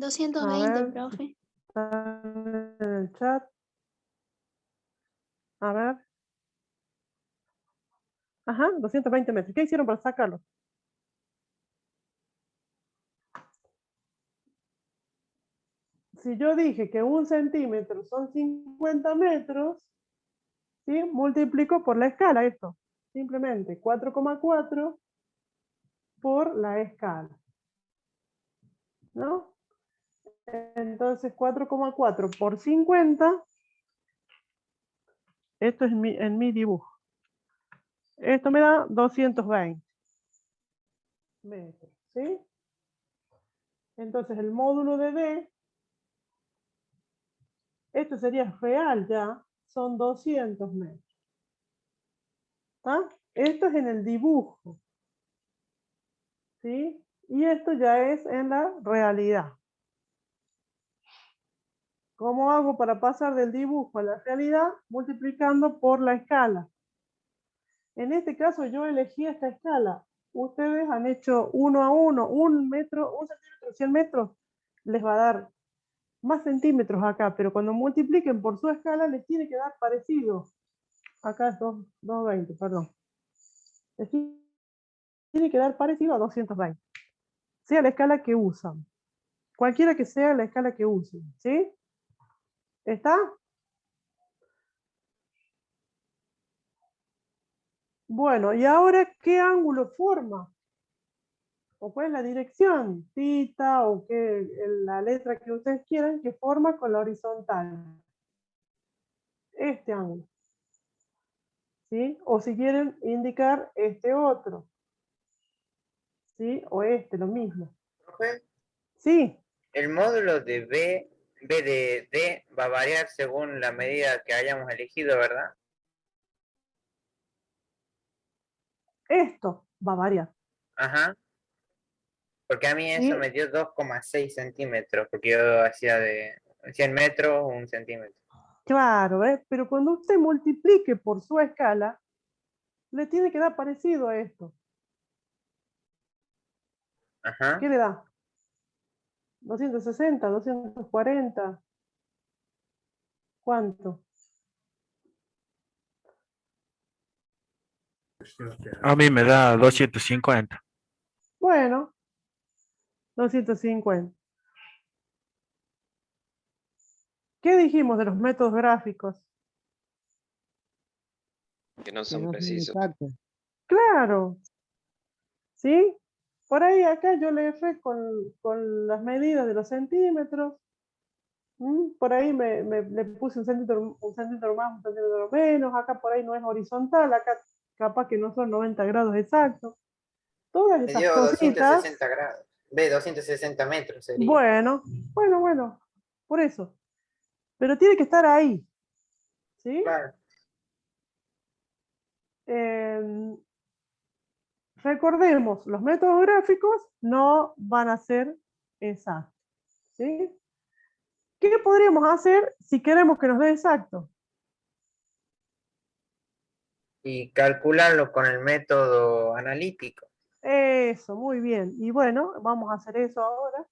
A 220, ver, profe. está en el chat. A ver. Ajá, 220 metros. ¿Qué hicieron para sacarlo? Si yo dije que 1 centímetro son 50 metros, ¿sí? Multiplico por la escala esto. Simplemente 4,4 por la escala. ¿No? Entonces 4,4 por 50. Esto es en mi dibujo. Esto me da 220 metros. ¿Sí? Entonces el módulo de D, esto sería real ya, son 200 metros. ¿Está? Esto es en el dibujo. ¿Sí? Y esto ya es en la realidad. ¿Cómo hago para pasar del dibujo a la realidad? Multiplicando por la escala. En este caso yo elegí esta escala. Ustedes han hecho 1 a 1, 1 metro, 1 centímetro, 100 metros, les va a dar más centímetros acá, pero cuando multipliquen por su escala les tiene que dar parecido. Acá es 220, perdón. Les tiene que dar parecido a 220. Sea la escala que usan. Cualquiera que sea la escala que usen. ¿Sí? ¿Está? Bueno, ¿y ahora qué ángulo forma? ¿O cuál es la dirección? Tita o la letra que ustedes quieran que forma con la horizontal. Este ángulo. ¿Sí? O si quieren indicar este otro. ¿Sí? O este, lo mismo. Profe, Sí, el módulo de B de D va a variar según la medida que hayamos elegido, ¿verdad? esto va a variar. Ajá. Porque a mí eso ¿Sí? me dio 2,6 centímetros, porque yo hacía de 100 metros, 1 centímetro. Claro, ¿eh? Pero cuando usted multiplique por su escala, le tiene que dar parecido a esto. Ajá. ¿Qué le da? 260, 240. ¿Cuánto? A mí me da 250. Bueno, 250. ¿Qué dijimos de los métodos gráficos? Que no Que son no son precisos. exactos. Claro, ¿sí? Por ahí acá yo le fui con las medidas de los centímetros. Por ahí le puse un centímetro más, un centímetro menos. Acá por ahí no es horizontal, acá capaz que no son 90 grados exactos. Todas Me esas dio cositas. 260 grados. Ve, 260 metros sería. Bueno, por eso. Pero tiene que estar ahí, ¿sí? Claro. Recordemos, los métodos gráficos no van a ser exactos, ¿sí? ¿Qué podríamos hacer si queremos que nos dé exacto? Y calcularlo con el método analítico. Eso, muy bien. Y bueno, vamos a hacer eso ahora.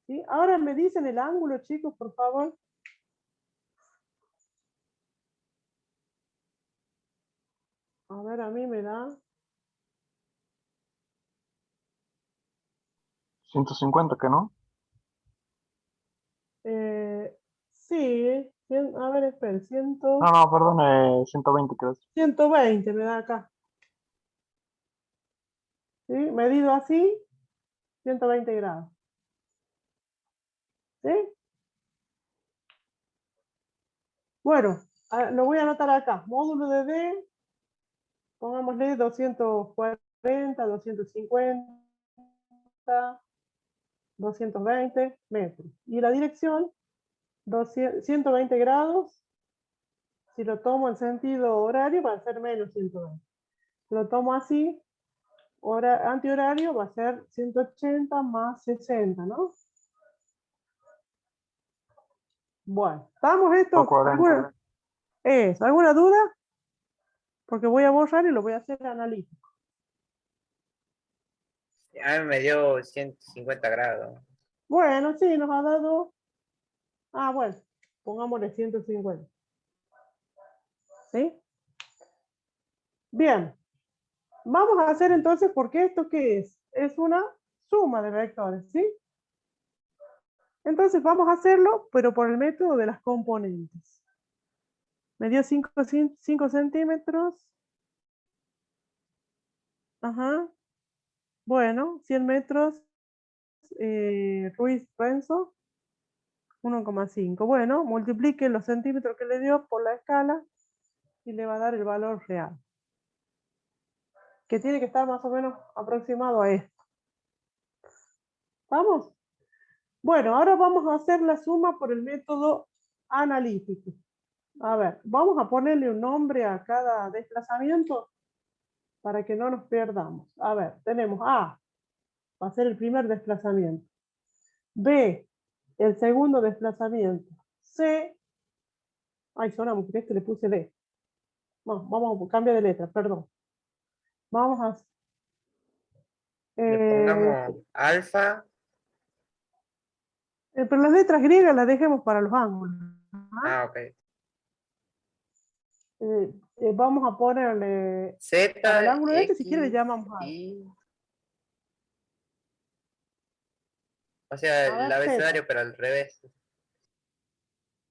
¿Sí? Ahora me dicen el ángulo, chicos, por favor. A ver, a mí me da 150, ¿que no? sí, a ver, esperen, No, perdón, 120 creo. 120 me da acá. ¿Sí? Medido así, 120 grados. ¿Sí? Bueno, lo voy a anotar acá. Módulo de D, pongámosle 240, 250, 220 metros. Y la dirección, 120 grados. Si lo tomo en sentido horario, va a ser menos 120. Si lo tomo así, antihorario, va a ser 180 más 60, ¿no? Bueno, ¿estamos esto? 140. ¿Alguna duda? Porque voy a borrar y lo voy a hacer analítico. A mí me dio 150 grados. Bueno, sí, nos ha dado... bueno, pongámosle 150. ¿Sí? Bien. Vamos a hacer entonces, porque esto ¿qué es? Es una suma de vectores, ¿sí? Entonces vamos a hacerlo, pero por el método de las componentes. Me dio 5 centímetros. Ajá. Bueno, 100 metros. Ruiz Renzo. 1,5. Bueno, multiplique los centímetros que le dio por la escala y le va a dar el valor real. Que tiene que estar más o menos aproximado a esto. ¿Vamos? Bueno, ahora vamos a hacer la suma por el método analítico. A ver, vamos a ponerle un nombre a cada desplazamiento para que no nos perdamos. A ver, tenemos A, va a ser el primer desplazamiento. B, el segundo desplazamiento. C, ay, sonamos, porque este le puse D. No, vamos a cambiar de letra, perdón. Vamos a... Le pongamos alfa. pero las letras griegas las dejemos para los ángulos. Ah, ok. Vamos a ponerle Z, para el ángulo este, si X, quiere le llamamos A. Y. O sea, A el ver, abecedario, Z. pero al revés.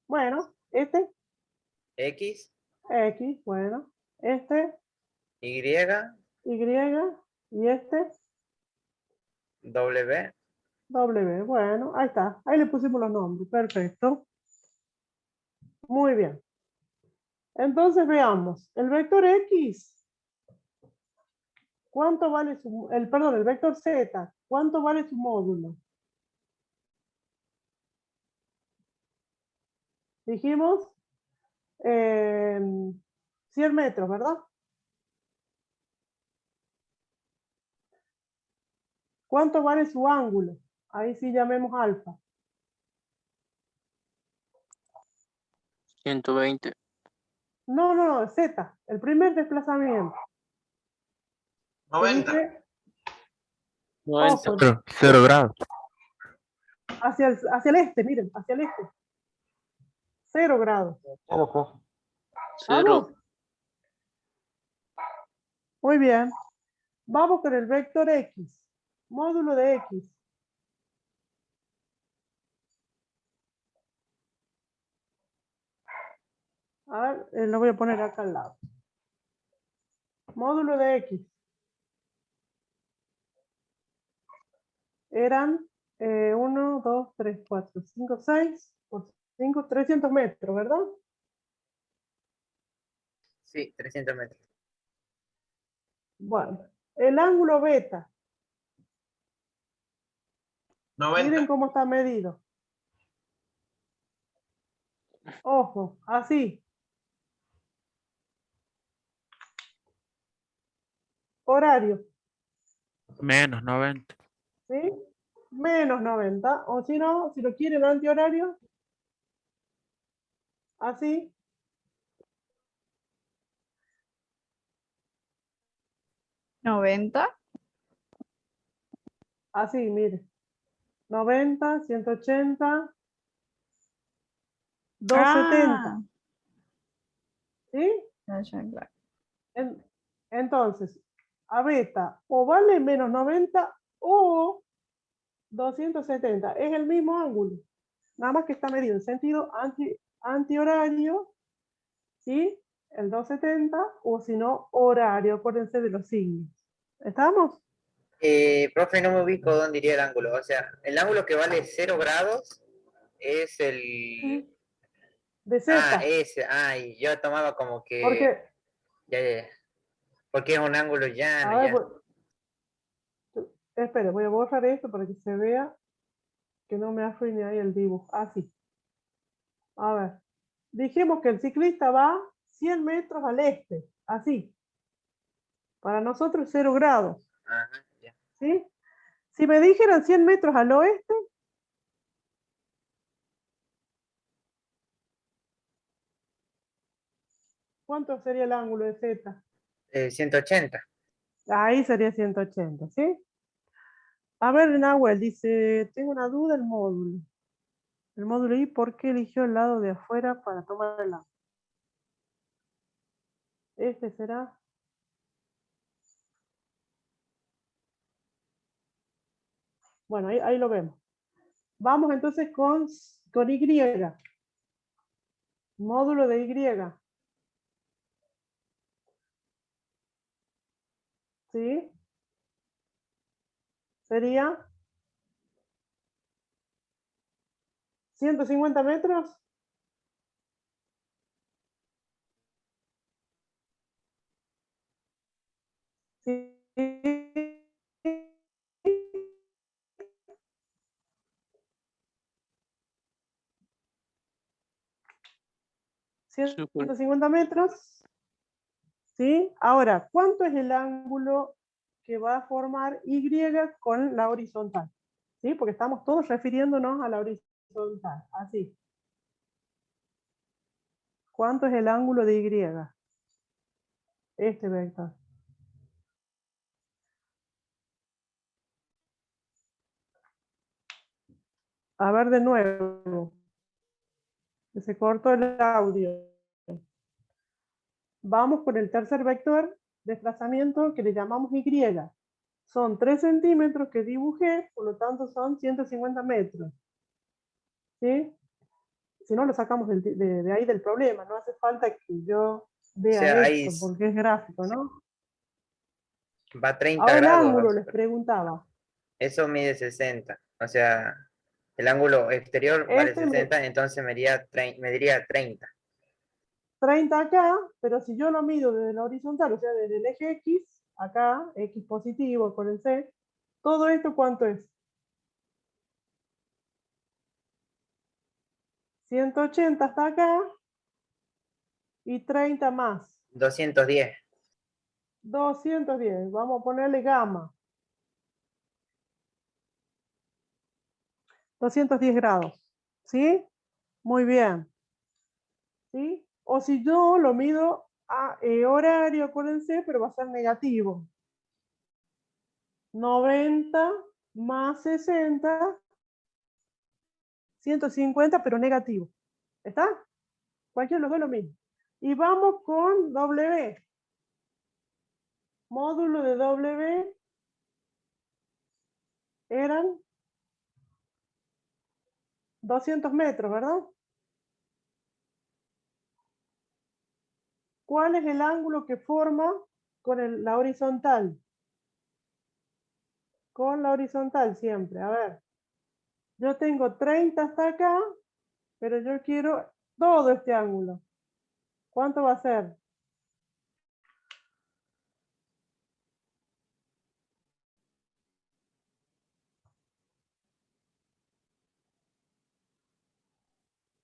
Bueno, este, X, X, bueno. Este, Y, Y, y este, W. W. Bueno, ahí está. Ahí le pusimos los nombres. Perfecto. Muy bien. Entonces veamos. El vector X, ¿cuánto vale su... perdón, el vector Z, ¿cuánto vale su módulo? Dijimos 100 metros, ¿verdad? ¿Cuánto vale su ángulo? Ahí sí llamemos alfa. 120. No, Z, el primer desplazamiento. Que 90. dice, 90. ojo, Cero grados. hacia el este, miren, hacia el este. 0 grados. Cero, profe. ¿Vamos? 0. Muy bien. Vamos con el vector X. Módulo de X. A ver, lo voy a poner acá al lado. Módulo de X. Eran 1, 2, 3, 4, 5, 6 por 5, 300 metros, ¿verdad? Sí, 300 metros. Bueno, el ángulo beta. Miren 90. cómo está medido. Ojo, así. Horario, Menos 90. ¿sí? Menos 90. O si no, si lo quieren antihorario, así. ¿90? Así, mire. 90, 180, 270. Ah, ¿Sí? ya, claro. Entonces, a beta o vale menos 90 o 270. Es el mismo ángulo. Nada más que está medido en sentido antihorario, ¿sí? El 270 o si no, horario. Acuérdense de los signos. ¿Estamos? Profe, no me ubico dónde iría el ángulo. O sea, el ángulo que vale 0 grados es el. Sí. De Ah, Z. ese. Ah, y yo tomaba como que. Porque, Ya. Porque es un ángulo llano, a ver, ya. espere, voy a borrar esto para que se vea que no me arruine ahí el dibujo. Así. A ver. Dijimos que el ciclista va 100 metros al este. Así. Para nosotros 0 grados. Ajá, ya. ¿Sí? Si me dijeran 100 metros al oeste, ¿cuánto sería el ángulo de Z? 180. Ahí sería 180, ¿sí? A ver, Nahuel dice, tengo una duda el módulo. El módulo I, ¿por qué eligió el lado de afuera para tomar el agua? Este será. Bueno, ahí lo vemos. Vamos entonces con Y. Módulo de Y. ¿Sí? Sería 150 metros. Sí. 150 metros. ¿Sí? Ahora, ¿cuánto es el ángulo que va a formar Y con la horizontal? ¿Sí? Porque estamos todos refiriéndonos a la horizontal. Así. ¿Cuánto es el ángulo de Y? Este vector. A ver de nuevo. Que se cortó el audio. Vamos con el tercer vector, desplazamiento, que le llamamos Y. Son 3 centímetros que dibujé, por lo tanto son 150 metros. ¿Sí? Si no, lo sacamos de ahí del problema. No hace falta que yo vea sea, ahí esto, porque es gráfico, ¿no? va 30 Ahora el grados. ángulo, les preguntaba. Eso mide 60. O sea, el ángulo exterior vale Este 60, entonces me diría 30. 30 acá, pero si yo lo mido desde la horizontal, o sea, desde el eje X, acá, X positivo, acuérdense, todo esto, ¿cuánto es? 180 hasta acá y 30 más. 210. 210, vamos a ponerle gamma. 210 grados, ¿sí? Muy bien. ¿Sí? O si yo lo mido a horario, acuérdense, pero va a ser negativo. 90 más 60, 150, pero negativo. ¿Está? Cualquiera de los dos lo mismo. Y vamos con W. Módulo de W eran 200 metros, ¿verdad? ¿Cuál es el ángulo que forma con la horizontal? Con la horizontal siempre. A ver. Yo tengo 30 hasta acá, pero yo quiero todo este ángulo. ¿Cuánto va a ser?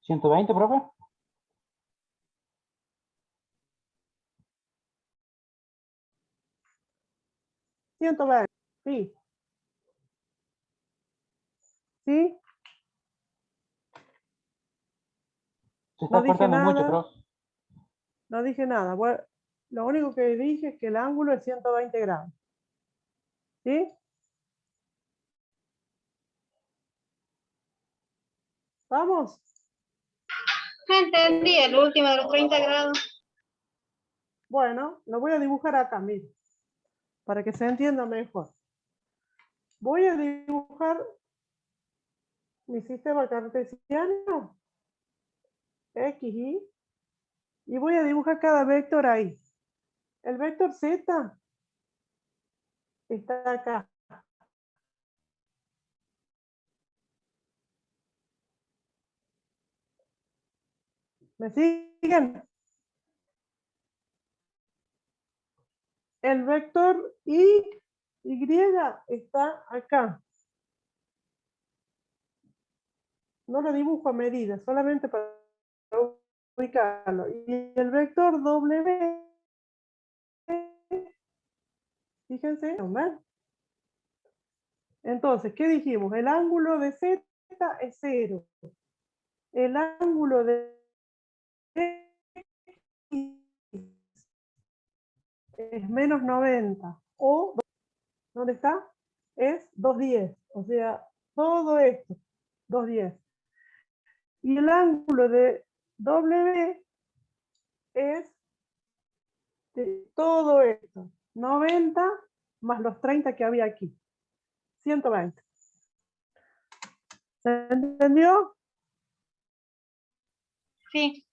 ¿120, profe? 120. Sí. ¿Sí? Se está No dije cortando mucho, nada. profe. No dije nada. Bueno, lo único que dije es que el ángulo es 120 grados. ¿Sí? ¿Vamos? Entendí, el último de los 30 grados. Bueno, lo voy a dibujar acá, mire, para que se entienda mejor. Voy a dibujar mi sistema cartesiano, X, y voy a dibujar cada vector ahí. El vector Z está acá. ¿Me siguen? El vector Y está acá. No lo dibujo a medida, solamente para ubicarlo. Y el vector W, fíjense, ¿ven? Entonces, ¿qué dijimos? El ángulo de Z es 0. El ángulo de X es menos 90. O, ¿dónde está? Es 210. O sea, todo esto, 210. Y el ángulo de W es de todo esto, 90 más los 30 que había aquí, 120. ¿Se entendió? Sí.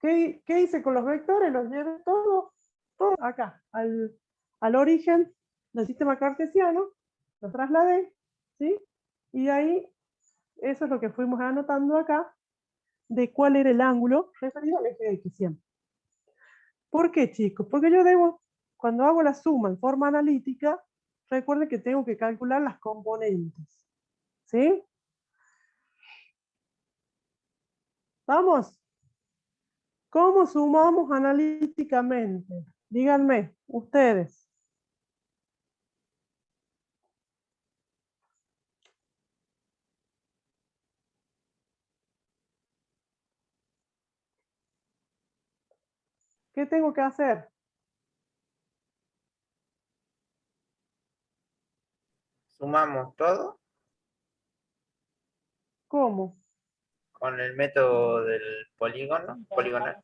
¿Qué hice con los vectores? Los llevé todo acá, al origen del sistema cartesiano, los trasladé, ¿sí? Y ahí, eso es lo que fuimos anotando acá, de cuál era el ángulo referido al eje X siempre. ¿Por qué, chicos? Porque yo debo, cuando hago la suma en forma analítica, recuerden que tengo que calcular las componentes, ¿sí? ¿Vamos? ¿Cómo sumamos analíticamente? Díganme, ustedes. ¿Qué tengo que hacer? Sumamos todo ¿Cómo? con el método del polígono, poligonal.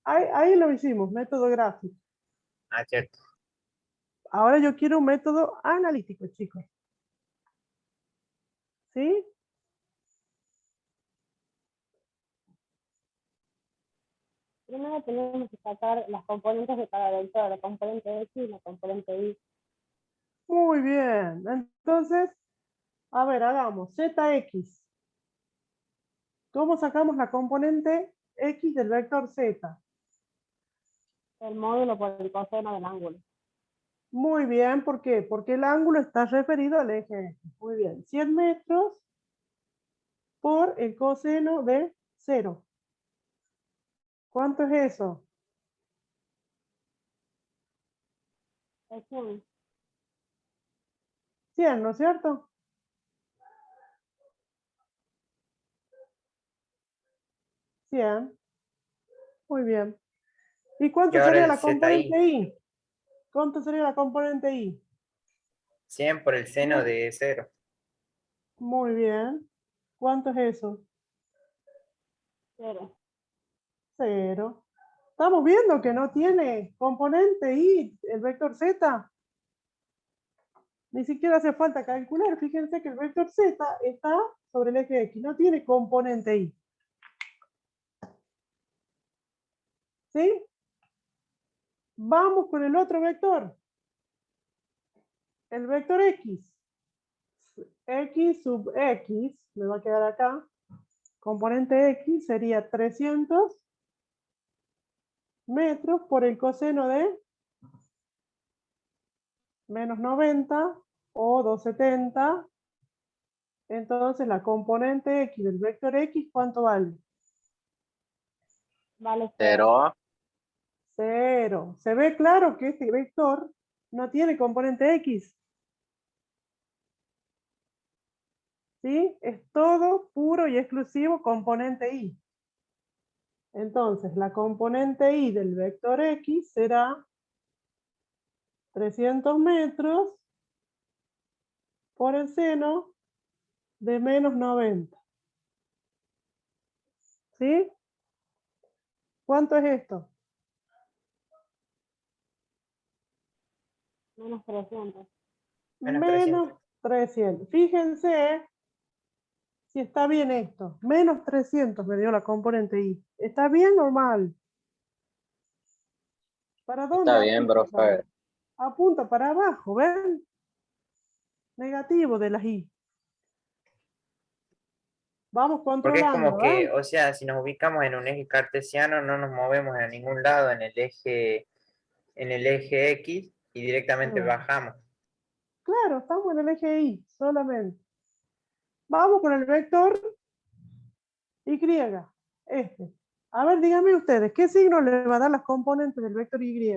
Ahí lo hicimos, método gráfico. Ah, cierto. Ahora yo quiero un método analítico, chicos. ¿Sí? Primero tenemos que sacar las componentes de cada vector, la componente X y la componente Y. Muy bien. Entonces, a ver, hagamos ZX. ¿Cómo sacamos la componente X del vector Z? El módulo por el coseno del ángulo. Muy bien, ¿por qué? Porque el ángulo está referido al eje X. Muy bien, 100 metros por el coseno de 0. ¿Cuánto es eso? Es 100. 100, ¿no es cierto? 100. Muy bien. ¿Y Y cuánto ahora sería el la componente ZI, Y? ¿Cuánto sería la componente Y? 100 por el seno de 0. Muy bien. ¿Cuánto es eso? 0. 0. Estamos viendo que no tiene componente Y, el vector Z. Ni siquiera hace falta calcular. Fíjense que el vector Z está sobre el eje X. No tiene componente Y. ¿Sí? Vamos con el otro vector. El vector X. X sub X, me va a quedar acá. Componente X sería 300 metros por el coseno de menos 90 o 270. Entonces la componente X del vector X, ¿cuánto vale? Vale 0. 0. ¿Se ve claro que este vector no tiene componente X? ¿Sí? Es todo puro y exclusivo componente Y. Entonces, la componente Y del vector X será 300 metros por el seno de menos 90. ¿Sí? ¿Cuánto es esto? Menos 300. Menos 300. Menos 300. Fíjense si está bien esto. Menos 300 me dio la componente Y. ¿Está bien o mal? ¿Para dónde Está bien, apunta? profe. Apunta para abajo, ¿ven? Negativo de las Y. Vamos Porque es como controlando, que, ¿ven? o sea, si nos ubicamos en un eje cartesiano, no nos movemos a ningún lado en el eje X y directamente bajamos. Claro, estamos en el eje Y solamente. Vamos con el vector Y. Este. A ver, díganme ustedes, ¿qué signo le va a dar las componentes del vector Y?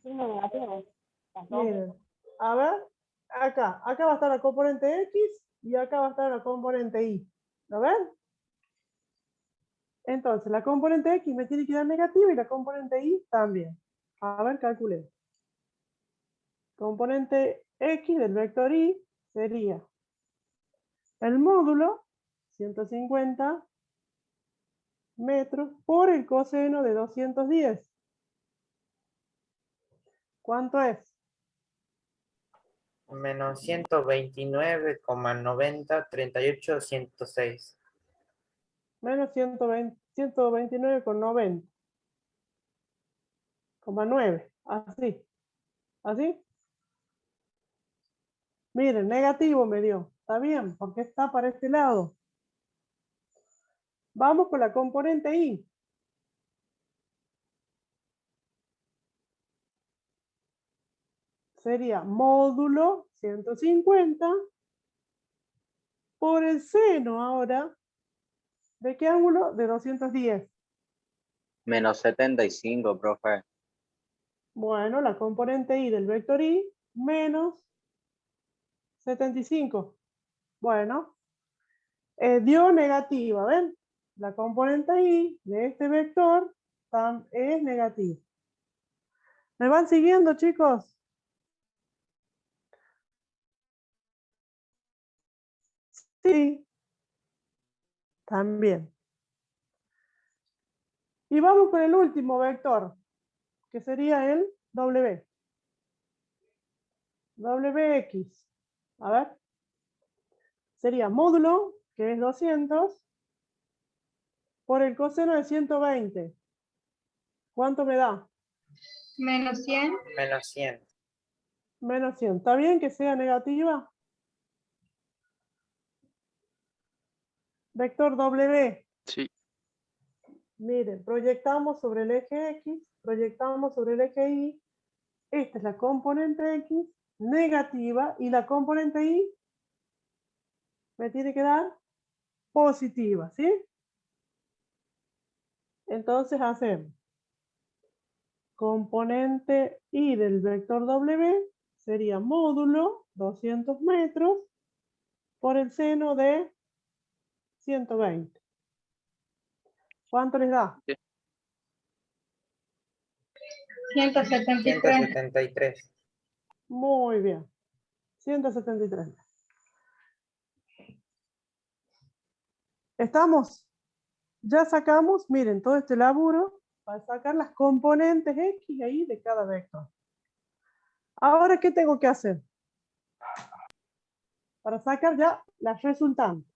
Signo negativo. Las dos. Miren, a ver, acá va a estar la componente X y acá va a estar la componente Y. ¿Lo ven? Entonces, la componente X me tiene que dar negativa y la componente Y también. A ver, calculé. Componente X del vector Y sería el módulo, 150 metros, por el coseno de 210. ¿Cuánto es? Menos 129,90, 38, 106. Menos 129,90,9. Así. ¿Así? Miren, negativo me dio. Está bien, porque está para este lado. Vamos con la componente Y. Sería módulo 150 por el seno ahora, ¿de qué ángulo? De 210. Menos 75, profe. Bueno, la componente y del vector y menos 75. Bueno, dio negativa, ¿ven? La componente y de este vector es negativa. ¿Me van siguiendo, chicos? Sí. También. Y vamos con el último vector, que sería el W. WX. A ver. Sería módulo, que es 200, por el coseno de 120. ¿Cuánto me da? Menos 100. Menos 100. Menos 100. ¿Está bien que sea negativa? Vector W. Sí. Miren, proyectamos sobre el eje X, proyectamos sobre el eje Y. Esta es la componente X negativa y la componente Y me tiene que dar positiva, ¿sí? Entonces hacemos componente Y del vector W sería módulo 200 metros por el seno de 120. ¿Cuánto les da? 173. 173. Muy bien. 173. ¿Estamos? Ya sacamos, miren, todo este laburo para sacar las componentes X y Y de cada vector. Ahora, ¿qué tengo que hacer? Para sacar ya las resultantes.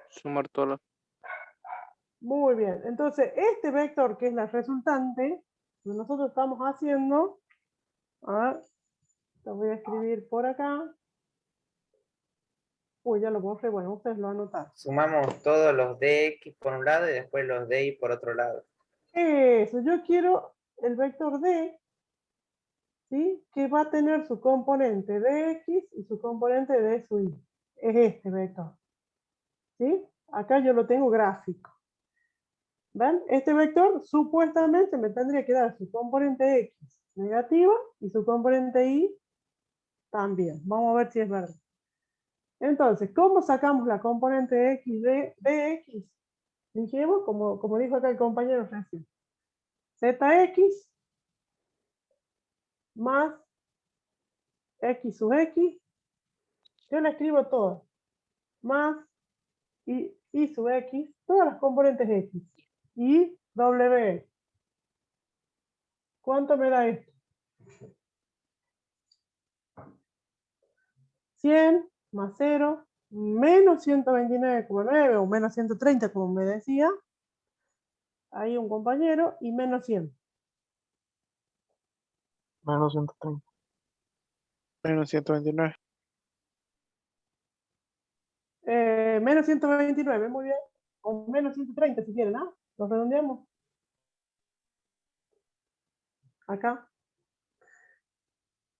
Sumar todo. Muy bien. Entonces, este vector que es la resultante, que nosotros estamos haciendo, a ver, lo voy a escribir por acá. Uy, ya lo borré, bueno, ustedes lo anotan. Sumamos todos los dx por un lado y después los dy por otro lado. Eso, yo quiero el vector D, ¿sí? Que va a tener su componente dx y su componente de su y. Es este vector. ¿Sí? Acá yo lo tengo gráfico. ¿Ven? Este vector supuestamente me tendría que dar su componente x negativa y su componente y también. Vamos a ver si es verdad. Entonces, ¿cómo sacamos la componente x de x? Dijimos, como dijo acá el compañero recién. Zx más x sub x. Yo la escribo todas. Más y sub x. Todas las componentes x. Y w. ¿Cuánto me da esto? 100 más 0, menos 129,9 o menos 130, como me decía. Ahí un compañero, y menos 100. Menos 130. Menos 129. Menos 129, muy bien. O menos 130 si quieren, ¿ah? Los redondeamos. Acá.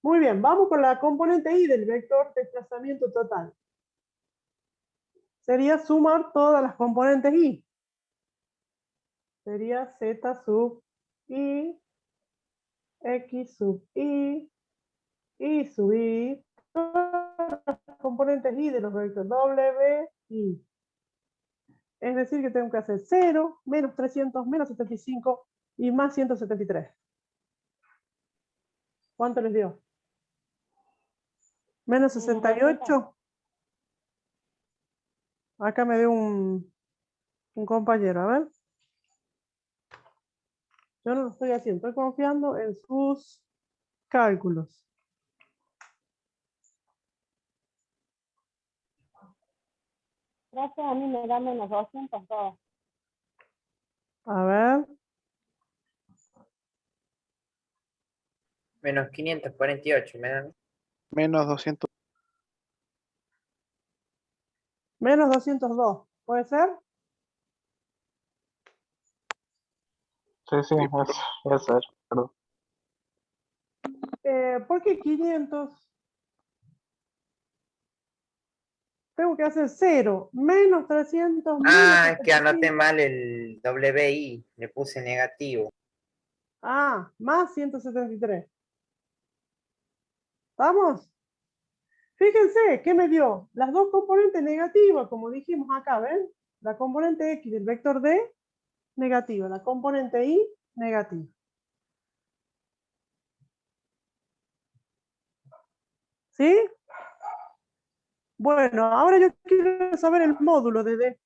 Muy bien, vamos con la componente y del vector desplazamiento total. Sería sumar todas las componentes y. Sería z sub y, x sub y sub y, todas las componentes y de los vectores w, y. Es decir, que tengo que hacer 0, menos 300, menos 75 y más 173. ¿Cuánto les dio? Menos 68. Acá me dio un compañero, a ver. Yo no lo estoy haciendo, estoy confiando en sus cálculos. Gracias, a mí me da menos 202. A ver. Menos 548, ¿me dan? Menos 200. Menos 202. ¿Puede ser? Sí, sí, eso es, perdón. ¿Por qué 500? tengo que hacer 0, menos 300, Ah, menos es que anoté 75. mal el WI, le puse negativo. Ah, más 173. ¿Estamos? Fíjense, ¿qué me dio? Las dos componentes negativas, como dijimos acá, ¿ven? La componente X del vector D, negativa. La componente Y, negativa. ¿Sí? Bueno, ahora yo quiero saber el módulo de D.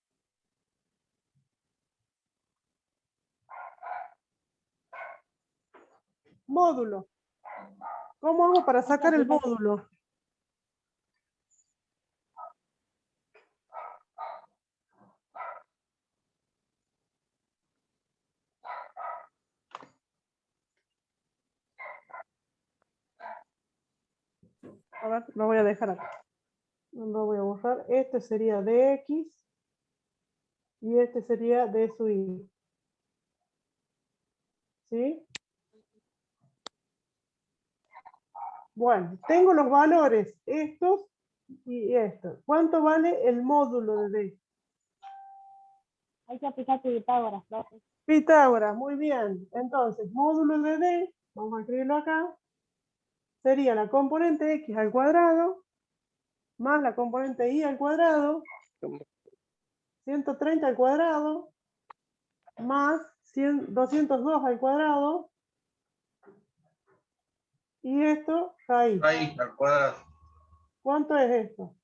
Módulo. ¿Cómo hago para sacar el módulo? A ver, lo voy a dejar acá. No lo voy a borrar. Este sería dx y este sería d sub y. ¿Sí? Bueno, tengo los valores, estos y estos. ¿Cuánto vale el módulo de D? Hay que aplicar Pitágoras, profe. Pitágoras, muy bien. Entonces, módulo de D, vamos a escribirlo acá, sería la componente x al cuadrado más la componente y al cuadrado, 130 al cuadrado, más 202 al cuadrado, y esto raíz. Raíz al cuadrado. ¿Cuánto es esto?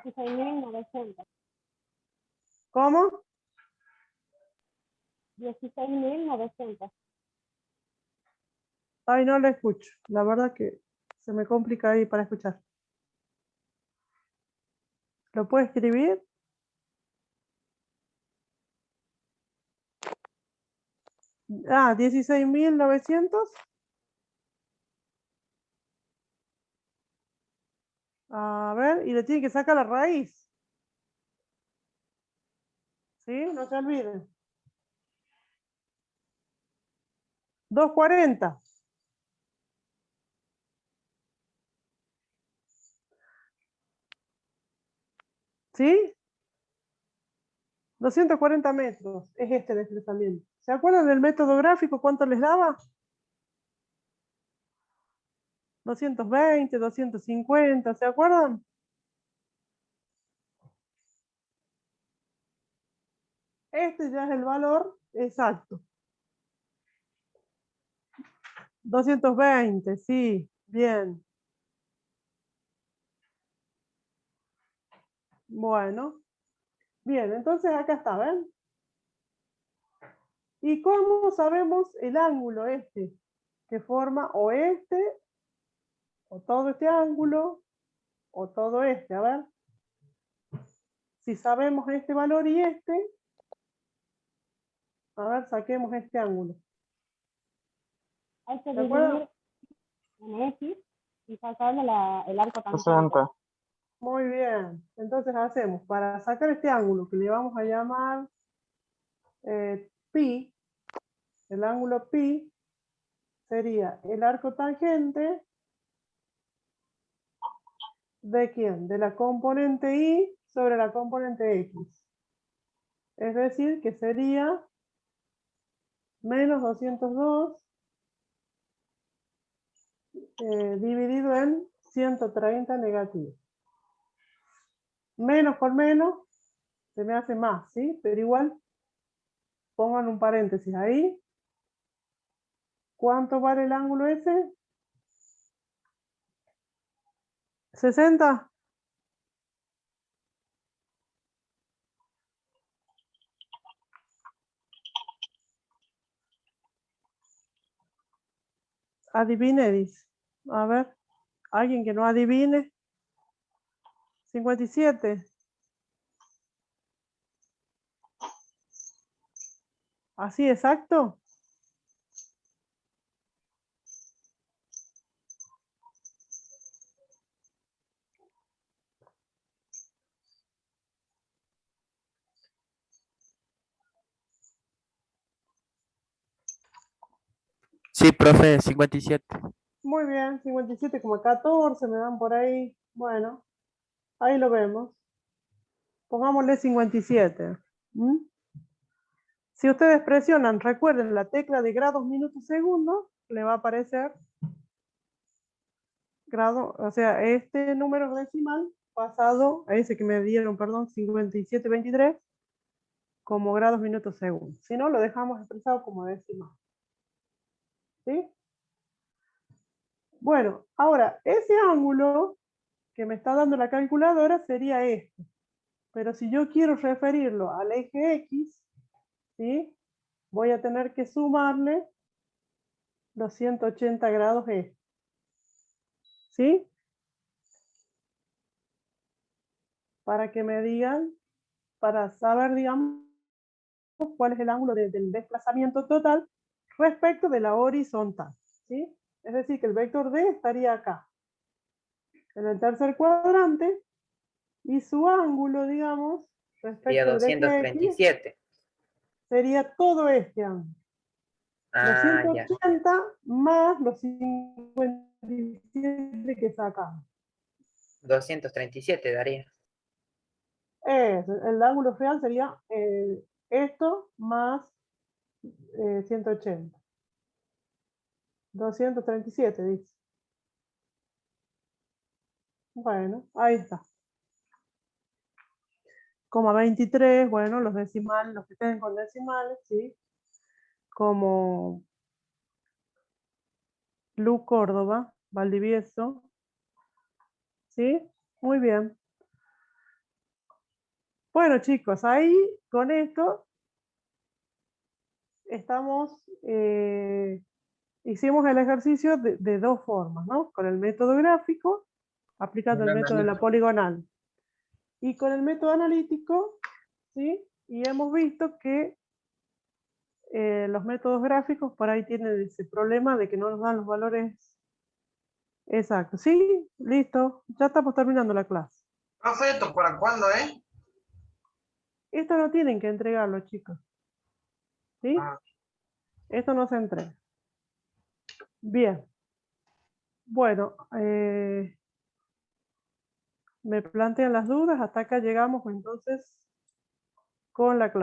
16.900. ¿Cómo? 16.900. Ay, no lo escucho. La verdad que se me complica ahí para escuchar. ¿Lo puedo escribir? Ah, 16.900. A ver, y le tiene que sacar la raíz. ¿Sí? No se olviden. 240. ¿Sí? 240 metros es este desplazamiento. ¿Se acuerdan del método gráfico? ¿Cuánto les daba? 220, 250, ¿se acuerdan? Este ya es el valor exacto. 220, sí, bien. Bueno, bien, entonces acá está, ¿ven? ¿Y cómo sabemos el ángulo este? Que forma o este, o todo este ángulo, o todo este, a ver. Si sabemos este valor y este, a ver, saquemos este ángulo. Hay que ¿De acuerdo? dividir en X y sacarle el arco tangente. 60. Muy bien. Entonces hacemos, para sacar este ángulo que le vamos a llamar pi, el ángulo pi sería el arco tangente ¿de quién? De la componente y sobre la componente x. Es decir, que sería menos 202 dividido en 130 negativo. Menos por menos se me hace más, ¿sí? Pero igual pongan un paréntesis ahí. ¿Cuánto vale el ángulo ese? 60. Adivine, dice. A ver, alguien que no adivine. 57. ¿Así exacto? Sí, profe, 57. Muy bien, 57,14 me dan por ahí. Bueno, ahí lo vemos. Pongámosle 57. ¿Mm? Si ustedes presionan, recuerden la tecla de grados, minutos, segundos, le va a aparecer grado, o sea, este número decimal pasado a ese que me dieron, perdón, 57,23 como grados, minutos, segundos. Si no, lo dejamos expresado como decimal. ¿Sí? Bueno, ahora, ese ángulo que me está dando la calculadora sería este. Pero si yo quiero referirlo al eje X, ¿sí? Voy a tener que sumarle los 180 grados este. ¿Sí? Para que me digan, para saber, digamos, cuál es el ángulo del desplazamiento total respecto de la horizontal. ¿Sí? Es decir, que el vector D estaría acá, en el tercer cuadrante, y su ángulo, digamos, Sería respecto del eje X, 237. sería todo este ángulo. Los Ah, ya. 180 más los 57 que sacamos. 237 daría. El ángulo real sería esto más 180. 237 dice. Bueno, ahí está. Coma 23, bueno, los decimales, los que estén con decimales, ¿sí? Como Lu Córdoba, Valdivieso, ¿sí? Muy bien. Bueno, chicos, ahí con esto estamos, hicimos el ejercicio de dos formas, ¿no? Con el método gráfico, aplicando el método de la poligonal, y con el método analítico, ¿sí? Y hemos visto que los métodos gráficos por ahí tienen ese problema de que no nos dan los valores exactos. Sí, listo, ya estamos terminando la clase. Profe, ¿esto para cuándo, Esto no tienen que entregarlo, chicos. ¿Sí? Ah. Esto no se entrega. Bien. Bueno, me plantean las dudas, hasta acá llegamos entonces con la clase.